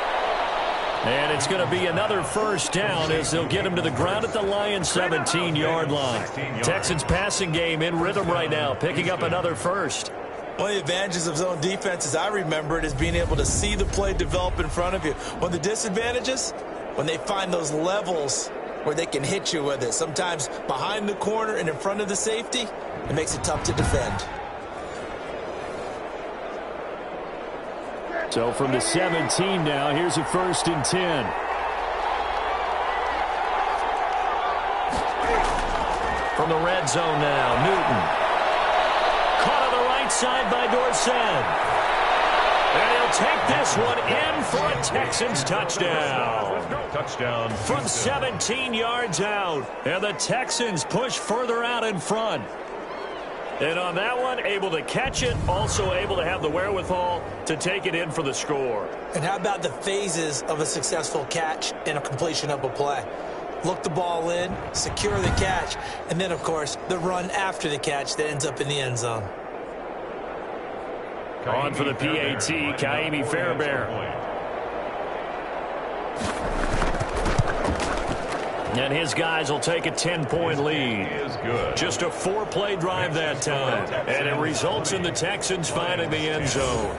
And it's going to be another first down as they'll get him to the ground at the Lions' 17-yard line. Texans passing game in rhythm right now, picking up another first. One of the advantages of zone defense, as I remember it, is being able to see the play develop in front of you. One of the disadvantages, when they find those levels where they can hit you with it. Sometimes behind the corner and in front of the safety, it makes it tough to defend. So from the 17 now, here's a 1st and 10. From the red zone now, Newton. Caught on the right side by Dorsett. And he'll take this one in for a Texans touchdown. Touchdown. From 17 yards out. And the Texans push further out in front. And on that one, able to catch it, also able to have the wherewithal to take it in for the score. And how about the phases of a successful catch and a completion of a play? Look the ball in, secure the catch, and then, of course, the run after the catch that ends up in the end zone. On for the PAT, Kaimi Fairbairn. And his guys will take a 10-point lead. Just a 4-play drive that time. And it results in the Texans finding the end zone.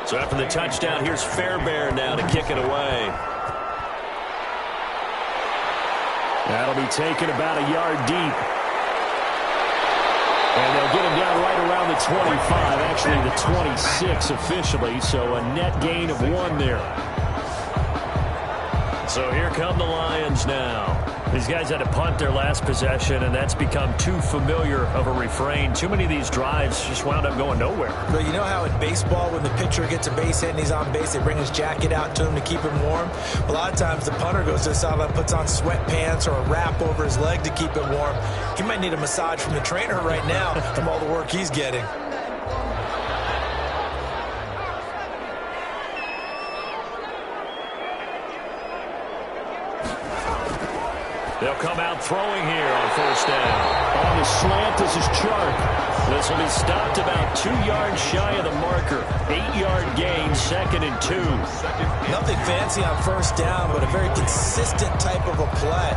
So after the touchdown, here's Fairbairn now to kick it away. That'll be taken about a yard deep. And they'll get him down right around the 25, actually the 26 officially, so a net gain of 1 there. So here come the Lions now. These guys had to punt their last possession, and that's become too familiar of a refrain. Too many of these drives just wound up going nowhere. But you know how in baseball, when the pitcher gets a base hit and he's on base, they bring his jacket out to him to keep him warm? A lot of times the punter goes to the sideline, puts on sweatpants or a wrap over his leg to keep him warm. He might need a massage from the trainer right now from all the work he's getting. They'll come out throwing here on 1st down. On the slant, this is Chark. This will be stopped about 2 yards shy of the marker. 8-yard gain, 2nd and 2. Nothing fancy on 1st down, but a very consistent type of a play.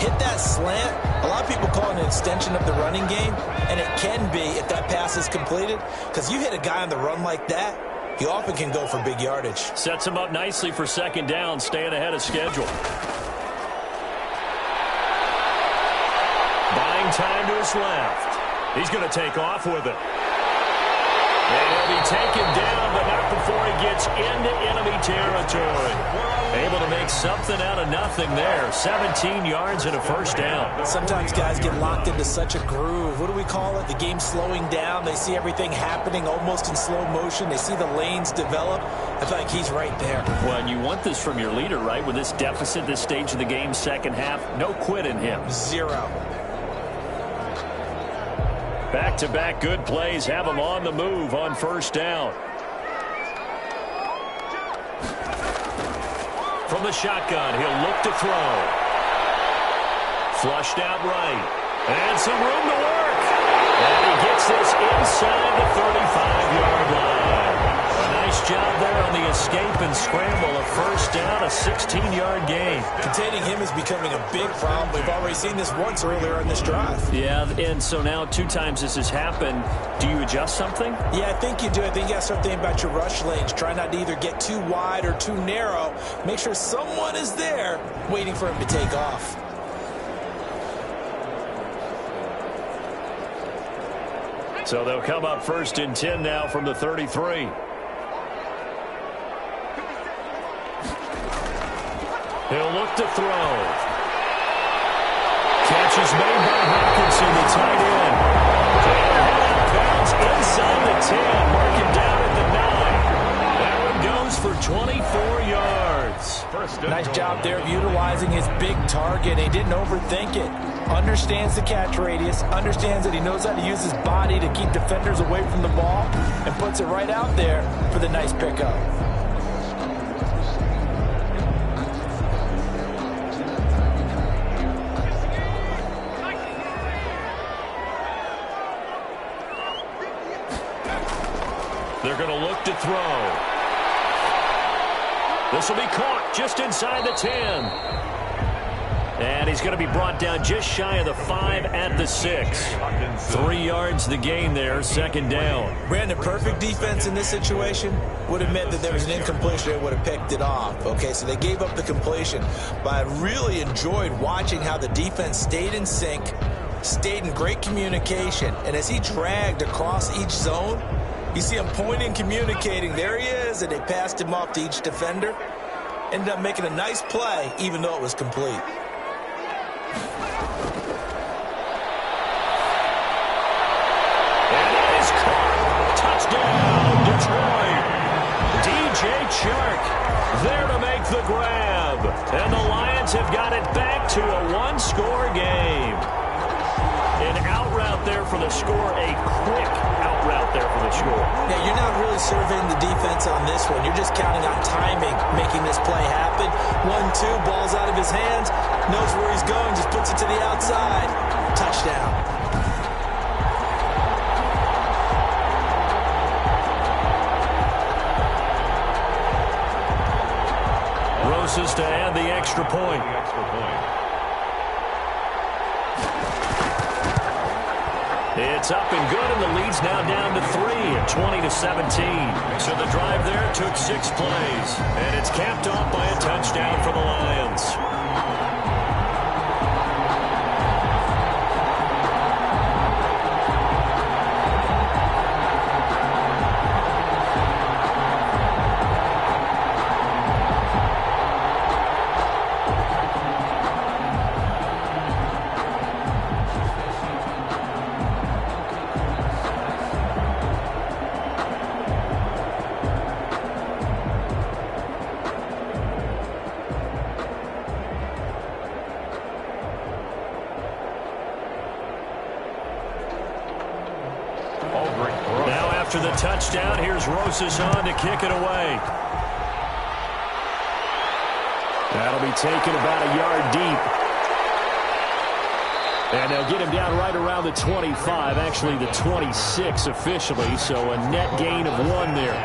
Hit that slant. A lot of people call it an extension of the running game, and it can be if that pass is completed, because you hit a guy on the run like that, he often can go for big yardage. Sets him up nicely for 2nd down, staying ahead of schedule. Buying time to his left. He's going to take off with it. And he'll be taken down, but not before he gets into enemy territory. Able to make something out of nothing there. 17 yards and a 1st down. Sometimes guys get locked into such a groove. What do we call it? The game's slowing down. They see everything happening almost in slow motion. They see the lanes develop. I feel like he's right there. Well, and you want this from your leader, right? With this deficit, this stage of the game, 2nd half, no quit in him. 0. Back-to-back good plays have him on the move on 1st down. From the shotgun, he'll look to throw. Flushed out right. And some room to work. And he gets this inside the 35-yard line. A nice job there on the escape and scramble, a first down, a 16-yard gain. Containing him is becoming a big problem. We've already seen this once earlier in this drive. Yeah, and so now 2 times this has happened. Do you adjust something? Yeah, I think you do. I think you got to start thinking about your rush lanes. Try not to either get too wide or too narrow. Make sure someone is there waiting for him to take off. So they'll come up first and 10 now from the 33. He'll look to throw. Catch is made by Hawkinson, the tight end. Bounce inside the 10. Mark him down at the 9. That one goes for 24 yards. Nice job there of utilizing his big target. He didn't overthink it. Understands the catch radius. Understands that he knows how to use his body to keep defenders away from the ball. And puts it right out there for the nice pickup. They're going to look to throw. This will be caught just inside the 10. And he's going to be brought down just shy of the 5 at the 6. 3 yards the gain there, second down. Brandon, perfect defense in this situation would have meant that there was an incompletion. They would have picked it off. Okay, so they gave up the completion. But I really enjoyed watching how the defense stayed in sync, stayed in great communication. And as he dragged across each zone, you see him pointing, communicating. There he is, and they passed him off to each defender. Ended up making a nice play, even though it was complete. And it is caught. Touchdown, Detroit. DJ Chark there to make the grab. And the Lions have got it back to a one-score game. An out route there for the score, a quick out route there for the score. Yeah, you're not really surveying the defense on this one. You're just counting on timing, making this play happen. 1-2, ball's out of his hands, knows where he's going, just puts it to the outside. Touchdown. Rosas to add the extra point. It's up and good, and the lead's now down to 3 at 20-17. So the drive there took 6 plays, and it's capped off by a touchdown for the Lions. After the touchdown, here's Rosas on to kick it away. That'll be taken about a yard deep. And they'll get him down right around the 25, actually the 26 officially, so a net gain of 1 there.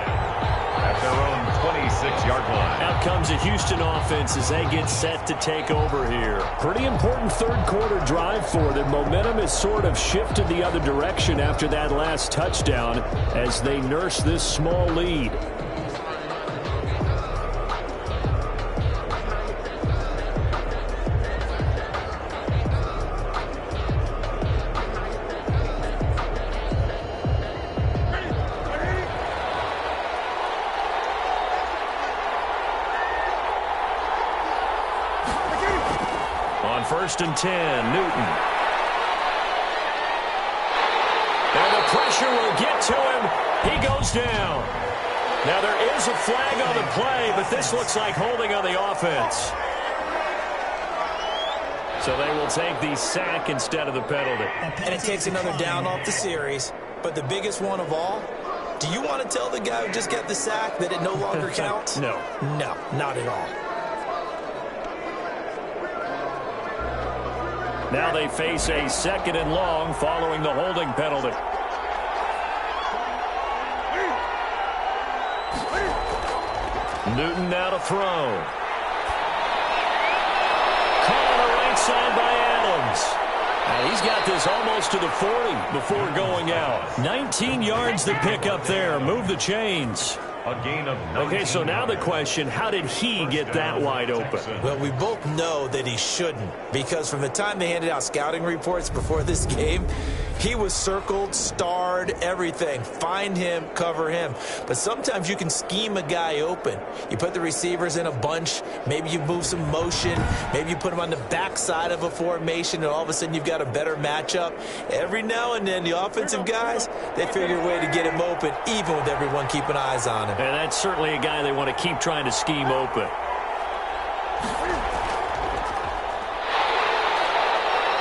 At their own 26-yard line. Out comes the Houston offense as they get set to take over here. Pretty important third-quarter drive for them. Momentum has sort of shifted the other direction after that last touchdown as they nurse this small lead. First and 10, Newton. And the pressure will get to him. He goes down. Now there is a flag on the play, but this looks like holding on the offense. So they will take the sack instead of the penalty. And it takes another down off the series. But the biggest one of all, do you want to tell the guy who just got the sack that it no longer counts? No. No, not at all. Now they face a 2nd and long following the holding penalty. Newton now to throw. Caught on the right side by Adams. And he's got this almost to the 40 before going out. 19 yards to pick up there. Move the chains. A gain of 19. Okay, so now the question, how did he get that wide open? Well, we both know that he shouldn't, because from the time they handed out scouting reports before this game, he was circled, starred, everything. Find him, cover him. But sometimes you can scheme a guy open. You put the receivers in a bunch. Maybe you move some motion. Maybe you put them on the backside of a formation, and all of a sudden you've got a better matchup. Every now and then, the offensive guys, they figure a way to get him open, even with everyone keeping eyes on him. And that's certainly a guy they want to keep trying to scheme open.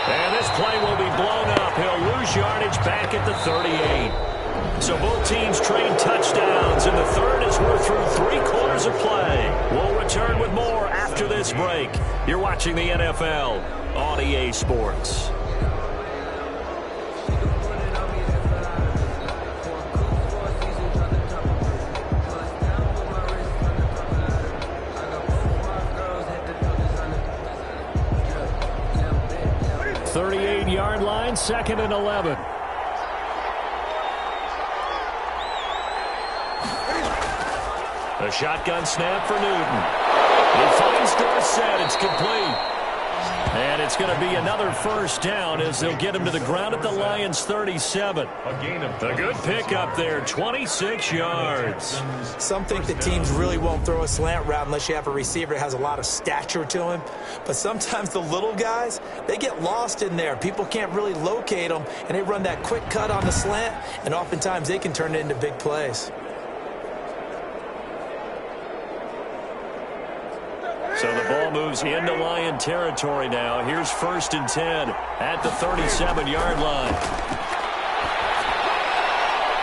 And this play will be blown up. He'll lose yardage back at the 38. So both teams trade touchdowns, and the third as we're through 3 quarters of play. We'll return with more after this break. You're watching the NFL on EA Sports. Yard line, 2nd and 11. A shotgun snap for Newton. He finds Dorsett. It's complete. And it's going to be another first down as they'll get him to the ground at the Lions' 37. A good pickup there, 26 yards. Some think the teams really won't throw a slant route unless you have a receiver that has a lot of stature to him. But sometimes the little guys, they get lost in there. People can't really locate them, and they run that quick cut on the slant, and oftentimes they can turn it into big plays. So the ball moves into Lion territory now. Here's 1st and 10 at the 37-yard line.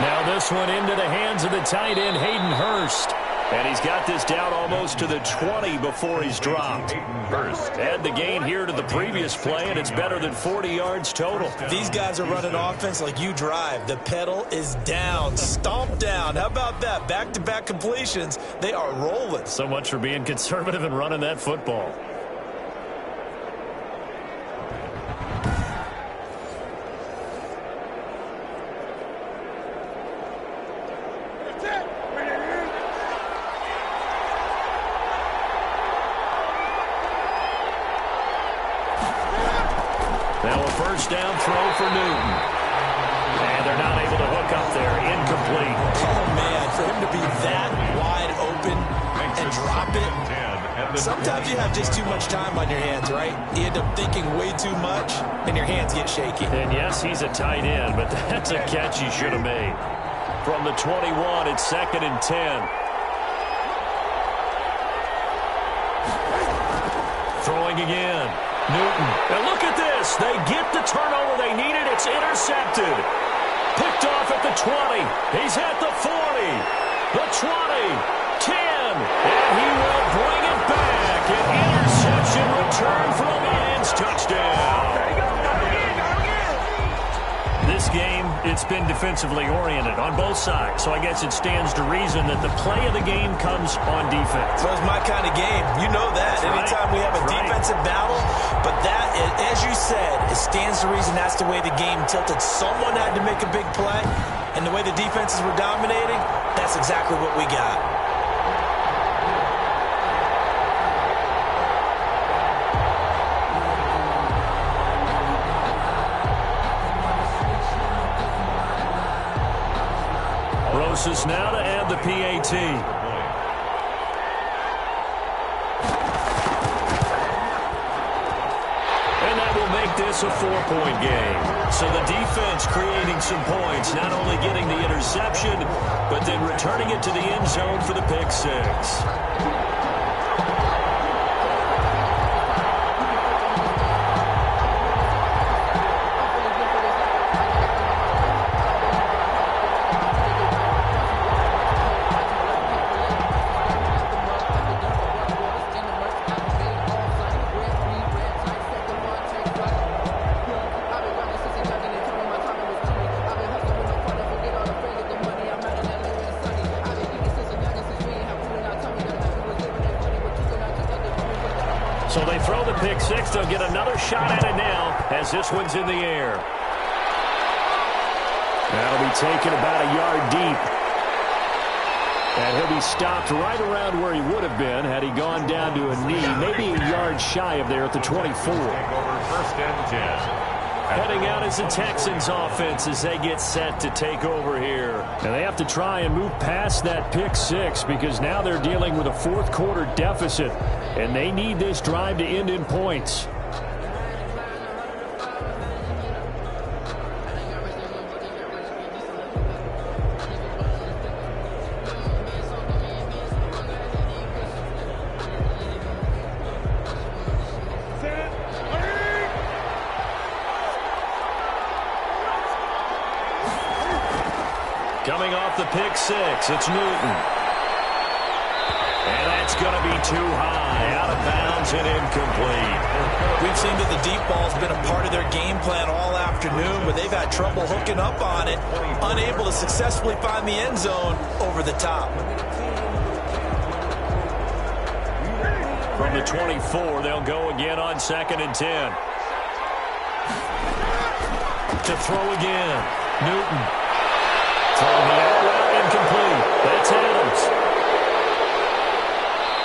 Now this one into the hands of the tight end, Hayden Hurst. And he's got this down almost to the 20 before he's dropped. Add the gain here to the previous play, and it's better than 40 yards total. These guys are running offense like you drive. The pedal is down, stomp down. How about that? Back-to-back completions. They are rolling. So much for being conservative and running that football. Now a first down throw for Newton. And they're not able to hook up there. Incomplete. Oh, man, for him to be that wide open and drop it. Sometimes you have just too much time on your hands, right? You end up thinking way too much, and your hands get shaky. And yes, he's a tight end, but that's a catch he should have made. From the 21, it's 2nd and 10. Throwing again. Newton. And look at this. They get the turnover they needed. It's intercepted. Picked off at the 20. He's at the 40. The 20. 10. And he will bring it back. An interception return for a Lions touchdown. This game, it's been defensively oriented on both sides. So I guess it stands to reason that the play of the game comes on defense. So it's my kind of game. You know that. Anytime we have a defensive battle, but that, as you said, it stands to reason that's the way the game tilted. Someone had to make a big play, and the way the defenses were dominating, that's exactly what we got. Rosas now to add the PAT. And that will make this a 4-point game. So the defense creating some points, not only getting the interception, but then returning it to the end zone for the pick six. throw the pick six. They'll get another shot at it now as this one's in the air. That'll be taken about a yard deep. And he'll be stopped right around where he would have been had he gone down to a knee, maybe a yard shy of there at the 24. First and 10. Heading out is the Texans offense as they get set to take over here. And they have to try and move past that pick six because now they're dealing with a fourth quarter deficit. And they need this drive to end in points. Coming off the pick six, it's Newton. And that's going to be too high, out of bounds and incomplete. We've seen that the deep ball's been a part of their game plan all afternoon, but they've had trouble hooking up on it, unable to successfully find the end zone over the top. From the 24, they'll go again on 2nd and 10. To throw again, Newton. Throwing the out route incomplete. That's Adams.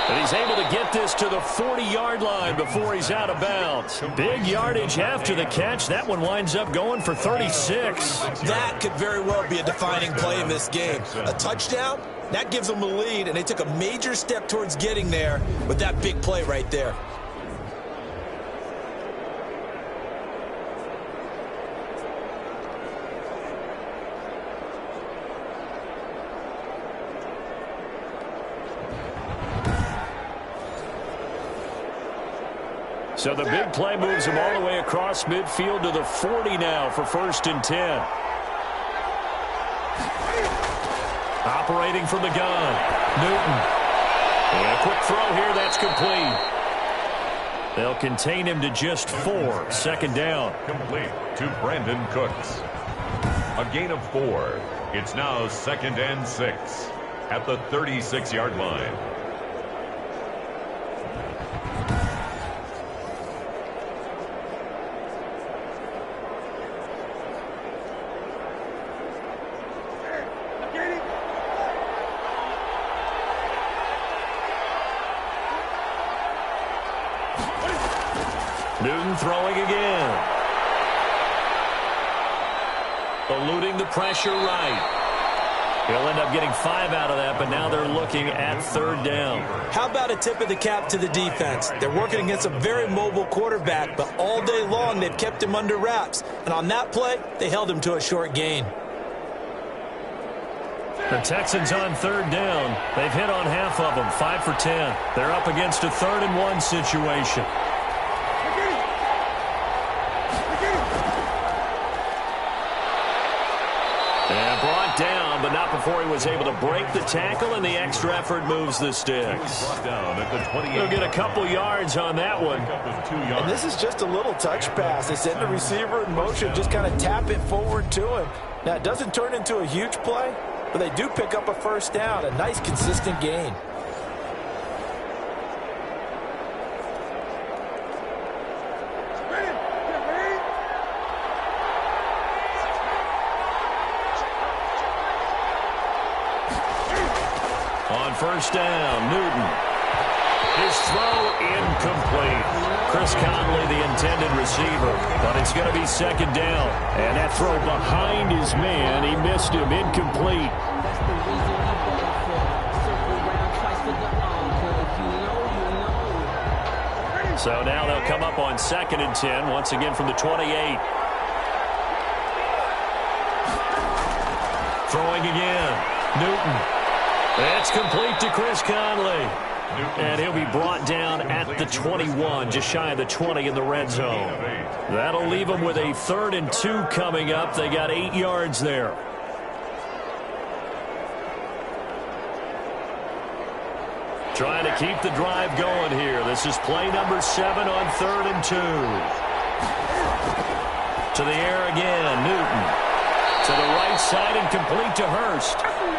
And he's able to get this to the 40-yard line before he's out of bounds. Big yardage after the catch. That one winds up going for 36. That could very well be a defining play in this game. A touchdown, that gives them the lead, and they took a major step towards getting there with that big play right there. So the big play moves him all the way across midfield to the 40 now for 1st and 10. Operating from the gun, Newton. And a quick throw here, that's complete. They'll contain him to just 4, 2nd down. Complete to Brandon Cooks. A gain of 4. It's now 2nd and 6 at the 36-yard line. Newton throwing again. Eluding the pressure right. He'll end up getting 5 out of that, but now they're looking at 3rd down. How about a tip of the cap to the defense? They're working against a very mobile quarterback, but all day long they've kept him under wraps. And on that play, they held him to a short gain. The Texans on 3rd down. They've hit on half of them, 5 for 10. They're up against a 3rd and 1 situation. And brought down, but not before he was able to break the tackle, and the extra effort moves the sticks. Down at the 28. He'll get a couple yards on that one. And this is just a little touch pass. They send the receiver in motion, just kind of tap it forward to him. Now, it doesn't turn into a huge play, but they do pick up a 1st down, a nice, consistent gain. On 1st down, Newton. His throw incomplete. Chris Conley, the intended receiver, but it's going to be 2nd down. And that throw behind his man, he missed him, incomplete. So now they'll come up on 2nd and 10, once again from the 28. Throwing again, Newton. That's complete to Chris Conley. And he'll be brought down at the 21, just shy of the 20 in the red zone. That'll leave them with a 3rd and 2 coming up. They got 8 yards there. Trying to keep the drive going here. This is play number 7 on 3rd and 2. To the air again, Newton. To the right right side and complete to Hurst.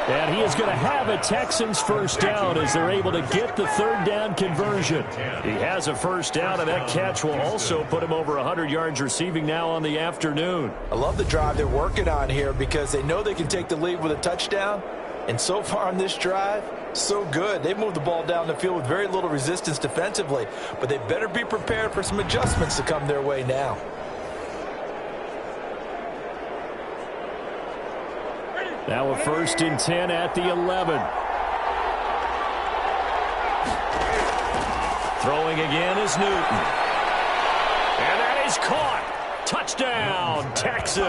And he is going to have a Texans first down as they're able to get the third down conversion. He has a first down, and that catch will also put him over 100 yards receiving now on the afternoon. I love the drive they're working on here because they know they can take the lead with a touchdown. And so far on this drive, so good. They've moved the ball down the field with very little resistance defensively. But they better be prepared for some adjustments to come their way now. Now a 1st and 10 at the 11. Throwing again is Newton. And that is caught. Touchdown, Texans.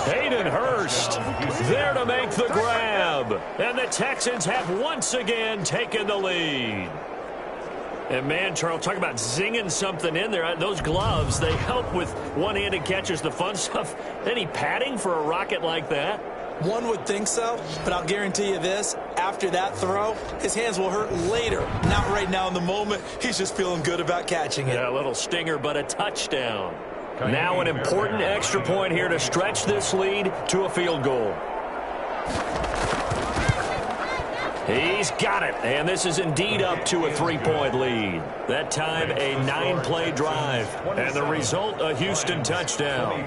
Hayden Hurst there to make the grab. And the Texans have once again taken the lead. And, man, Charles, talk about zinging something in there. Those gloves, they help with one-handed catches, the fun stuff. Any padding for a rocket like that? One would think so, but I'll guarantee you this. After that throw, his hands will hurt later. Not right now in the moment. He's just feeling good about catching it. Yeah, a little stinger, but a touchdown. Now an important extra point here to stretch this lead to a field goal. He's got it, and this is indeed up to a 3-point lead. That time, a 9-play drive, and the result, a Houston touchdown.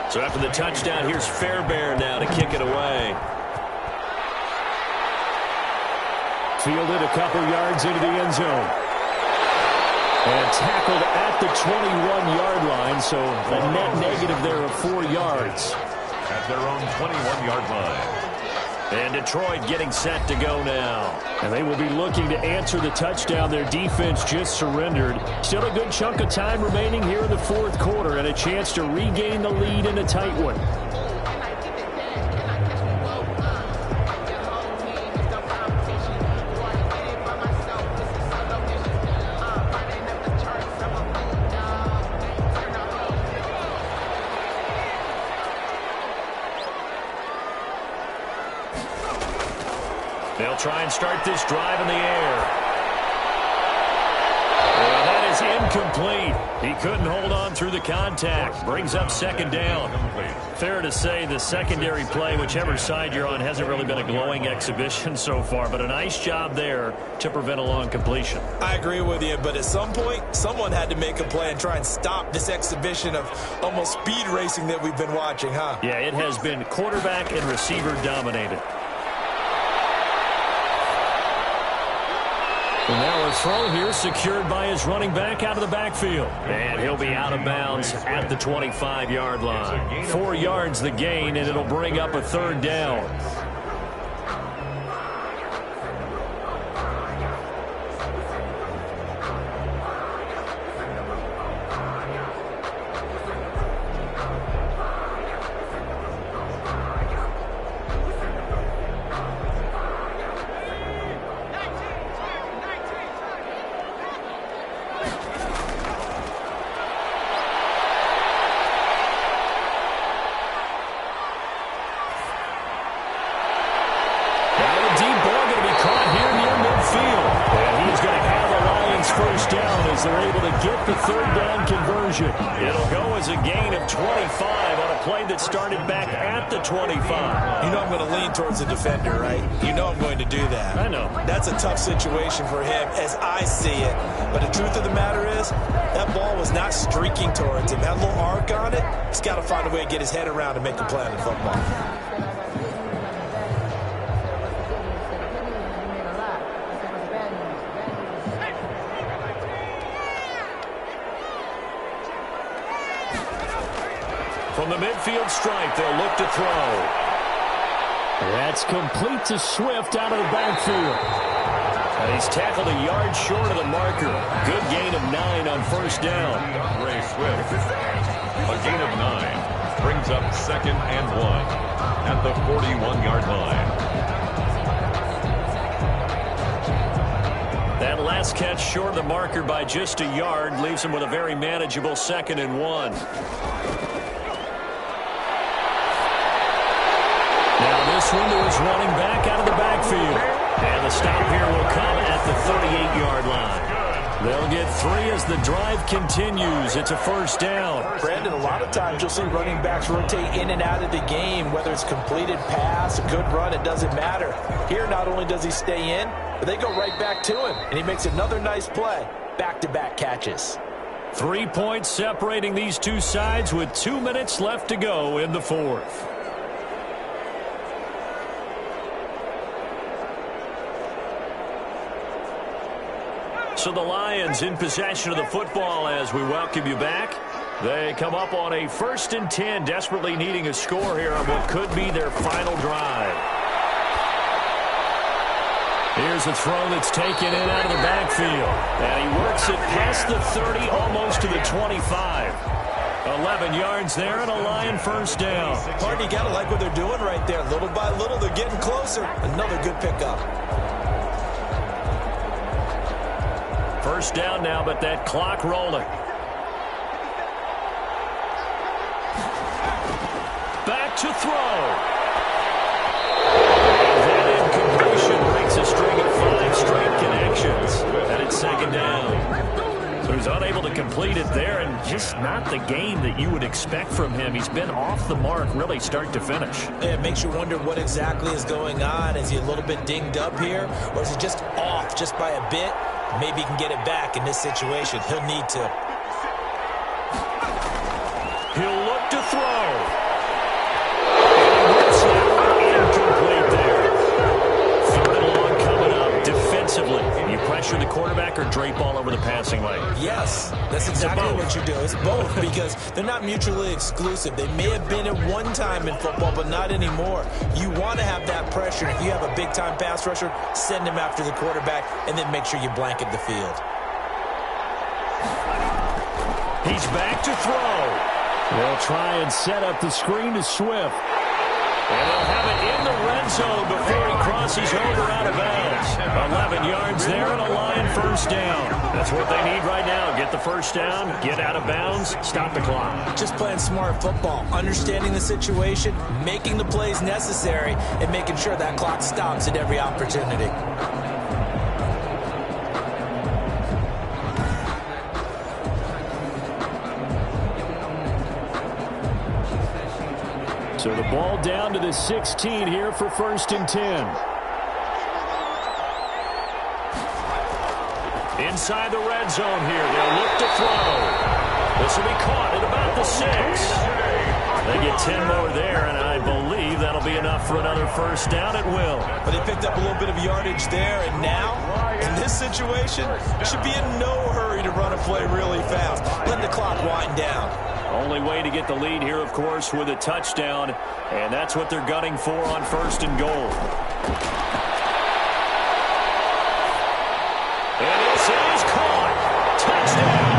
So after the touchdown, here's Fairbairn now to kick it away. Fielded a couple yards into the end zone. And tackled at the 21-yard line, so a net negative there of 4 yards. At their own 21-yard line. And Detroit getting set to go now. And they will be looking to answer the touchdown. Their defense just surrendered. Still a good chunk of time remaining here in the fourth quarter and a chance to regain the lead in a tight one. They'll try and start this drive in the air. And that is incomplete. He couldn't hold on through the contact. Brings up second down. Fair to say the secondary play, whichever side you're on, hasn't really been a glowing exhibition so far, but a nice job there to prevent a long completion. I agree with you, but at some point, someone had to make a play and try and stop this exhibition of almost speed racing that we've been watching, huh? Yeah, it has been quarterback and receiver dominated. And now a throw here secured by his running back out of the backfield. And he'll be out of bounds at the 25-yard line. 4 yards the gain, and it'll bring up a third down. They're able to get the third down conversion. It'll go as a gain of 25 on a play that started back at the 25. You know I'm going to lean towards the defender, right? You know I'm going to do that. I know. That's a tough situation for him as I see it. But the truth of the matter is, that ball was not streaking towards him. That little arc on it, he's got to find a way to get his head around and make a play on the football. From the midfield stripe, they'll look to throw. That's complete to Swift out of the backfield. And he's tackled a yard short of the marker. Good gain of 9 on first down. Ray Swift. A gain of 9 brings up 2nd and 1 at the 41-yard line. That last catch short of the marker by just a yard leaves him with a very manageable 2nd and 1. Now this one to his running back out of the backfield. And the stop here will come at the 38-yard line. They'll get 3 as the drive continues. It's a first down. Brandon, a lot of times you'll see running backs rotate in and out of the game, whether it's completed pass, a good run, it doesn't matter. Here, not only does he stay in, but they go right back to him, and he makes another nice play. Back-to-back catches. 3 points separating these two sides with 2 minutes left to go in the fourth. So the Lions in possession of the football as we welcome you back. They come up on a 1st and 10, desperately needing a score here on what could be their final drive. Here's a throw that's taken in out of the backfield. And he works it past the 30, almost to the 25. 11 yards there and a Lion first down. Martin, you got to like what they're doing right there. Little by little, they're getting closer. Another good pickup. First down now, but that clock rolling. Back to throw. And that incompletion breaks a string of 5 straight connections. And it's 2nd down. So he's unable to complete it there, and just not the game that you would expect from him. He's been off the mark really start to finish. Yeah, it makes you wonder what exactly is going on. Is he a little bit dinged up here, or is he just off just by a bit? Maybe he can get it back in this situation. He'll need to. He'll look to throw. And it's incomplete there. 3rd and long coming up defensively. You pressure the quarterback or drape all over the passing lane? Yes, that's exactly what you do. It's both because they're not mutually exclusive. They may have been at one time in football, but not anymore. You want to have that pressure. If you have a big-time pass rusher, send him after the quarterback, and then make sure you blanket the field. He's back to throw. They'll try and set up the screen to Swift. And they'll have it in the red zone before he crosses over out of bounds. 11 yards there and a Lion first down. That's what they need right now. Get the first down, get out of bounds, stop the clock. Just playing smart football, understanding the situation, making the plays necessary, and making sure that clock stops at every opportunity. So the ball down to the 16 here for 1st and 10. Inside the red zone here. They'll look to throw. This will be caught at about the 6. They get 10 more there, and I believe that'll be enough for another first down. It will. But they picked up a little bit of yardage there, and now, in this situation, should be in no hurry to run a play really fast. Let the clock wind down. Only way to get the lead here, of course, with a touchdown, and that's what they're gunning for on 1st and goal. And this is caught. Touchdown.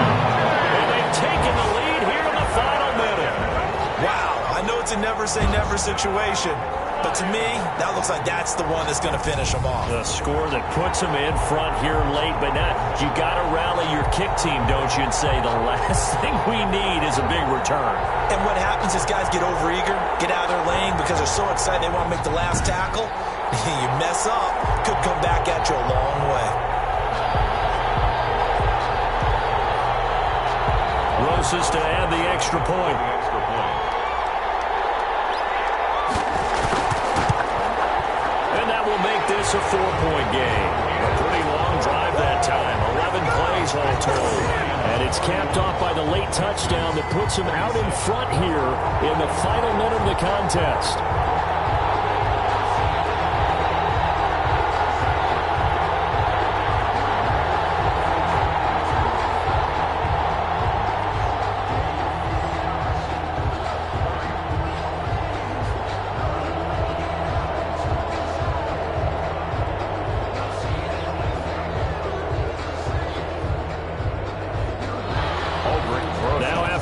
And they've taken the lead here in the final minute. Wow, I know it's a never-say-never situation, but to me, that looks like that's the one that's going to finish them off. The score that puts them in front here late, but not. You got to rally your kick team, don't you, and say the last thing we need is a big return. And what happens is guys get overeager, get out of their lane because they're so excited they want to make the last tackle. You mess up, could come back at you a long way. Rosas to add the extra point. And that will make this a 4-point game. A pretty long drive that time. 11 plays all told. And it's capped off by the late touchdown that puts him out in front here in the final minute of the contest.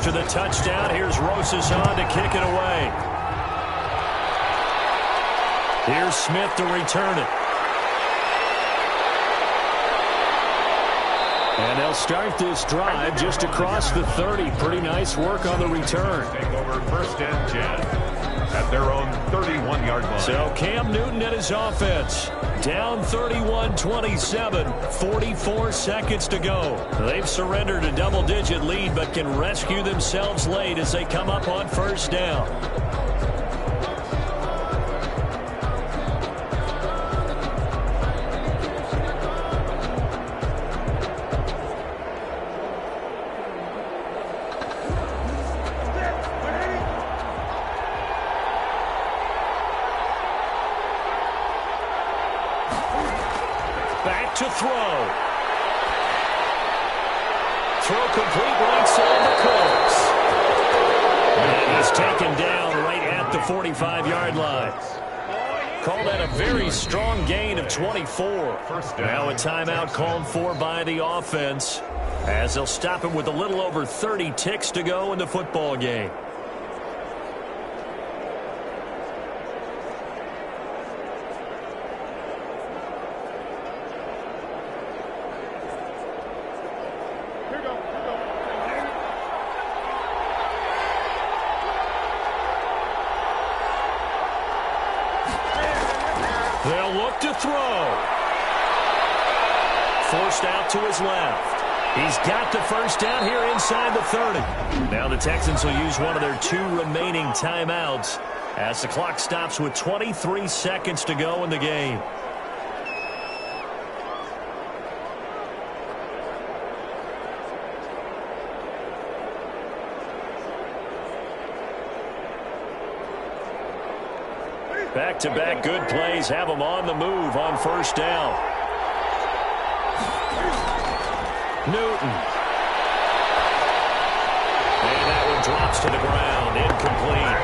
After the touchdown, here's Rosas on to kick it away. Here's Smith to return it. And they'll start this drive just across the 30. Pretty nice work on the return. Take over first and 10 at their own 31-yard line. So Cam Newton and his offense down 31-27, 44 seconds to go. They've surrendered a double-digit lead but can rescue themselves late as they come up on first down. To throw. Throw complete right side to Cooks. And he's taken down right at the 45-yard line. Call that a very strong gain of 24. Now a timeout called for by the offense as they'll stop it with a little over 30 ticks to go in the football game. They'll look to throw. Forced out to his left. He's got the first down here inside the 30. Now the Texans will use one of their 2 remaining timeouts as the clock stops with 23 seconds to go in the game. Back-to-back good plays have them on the move on first down. Newton. And that one drops to the ground. Incomplete.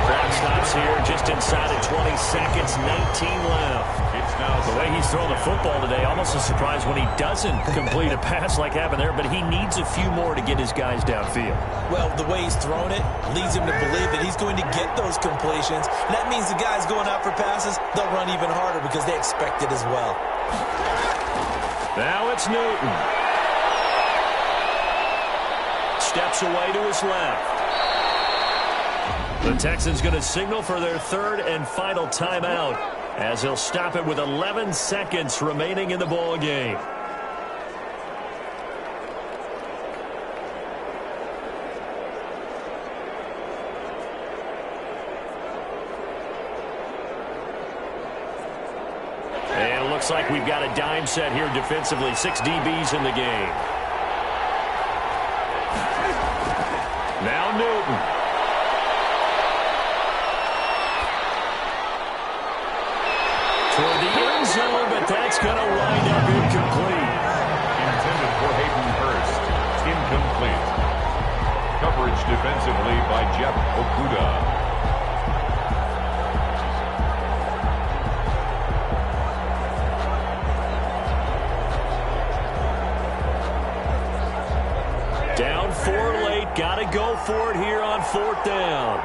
Clock stops here just inside of 20 seconds. 19 left. The way he's throwing the football today, almost a surprise when he doesn't complete a pass like happened there, but he needs a few more to get his guys downfield. Well, the way he's thrown it leads him to believe that he's going to get those completions. And that means the guys going out for passes, they'll run even harder because they expect it as well. Now it's Newton. Steps away to his left. The Texans going to signal for their 3rd and final timeout as he'll stop it with 11 seconds remaining in the ball game. And it looks like we've got a dime set here defensively. 6 DBs in the game. Now Newton. Toward the end zone, but that's going to wind up incomplete. Intended for Hayden Hurst. Incomplete. Coverage defensively by Jeff Okuda. Down 4 late. Got to go for it here on 4th down.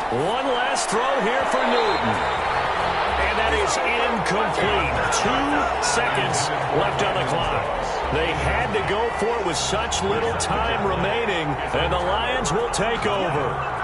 One last throw here for Newton. And that is incomplete. 2 seconds left on the clock. They had to go for it with such little time remaining, and the Lions will take over.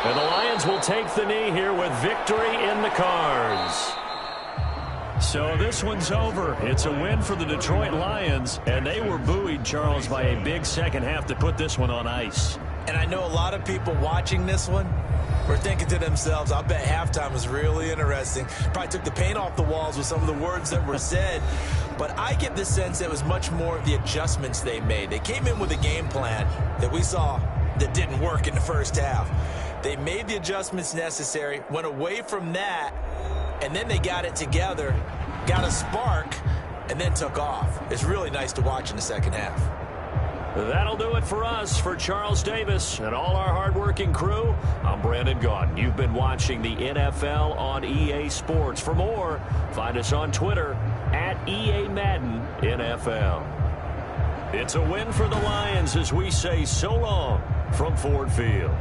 And the Lions will take the knee here with victory in the cards. So this one's over. It's a win for the Detroit Lions, and they were buoyed, Charles, by a big second half to put this one on ice. And I know a lot of people watching this one were thinking to themselves, I bet halftime was really interesting. Probably took the paint off the walls with some of the words that were said. But I get the sense it was much more of the adjustments they made. They came in with a game plan that we saw that didn't work in the first half. They made the adjustments necessary, went away from that, and then they got it together got a spark, and then took off. It's really nice to watch in the second half. That'll do it for us. For Charles Davis and all our hardworking crew, I'm Brandon Gaudin. You've been watching the NFL on EA Sports. For more, find us on Twitter at EA Madden NFL. It's a win for the Lions as we say so long from Ford Field.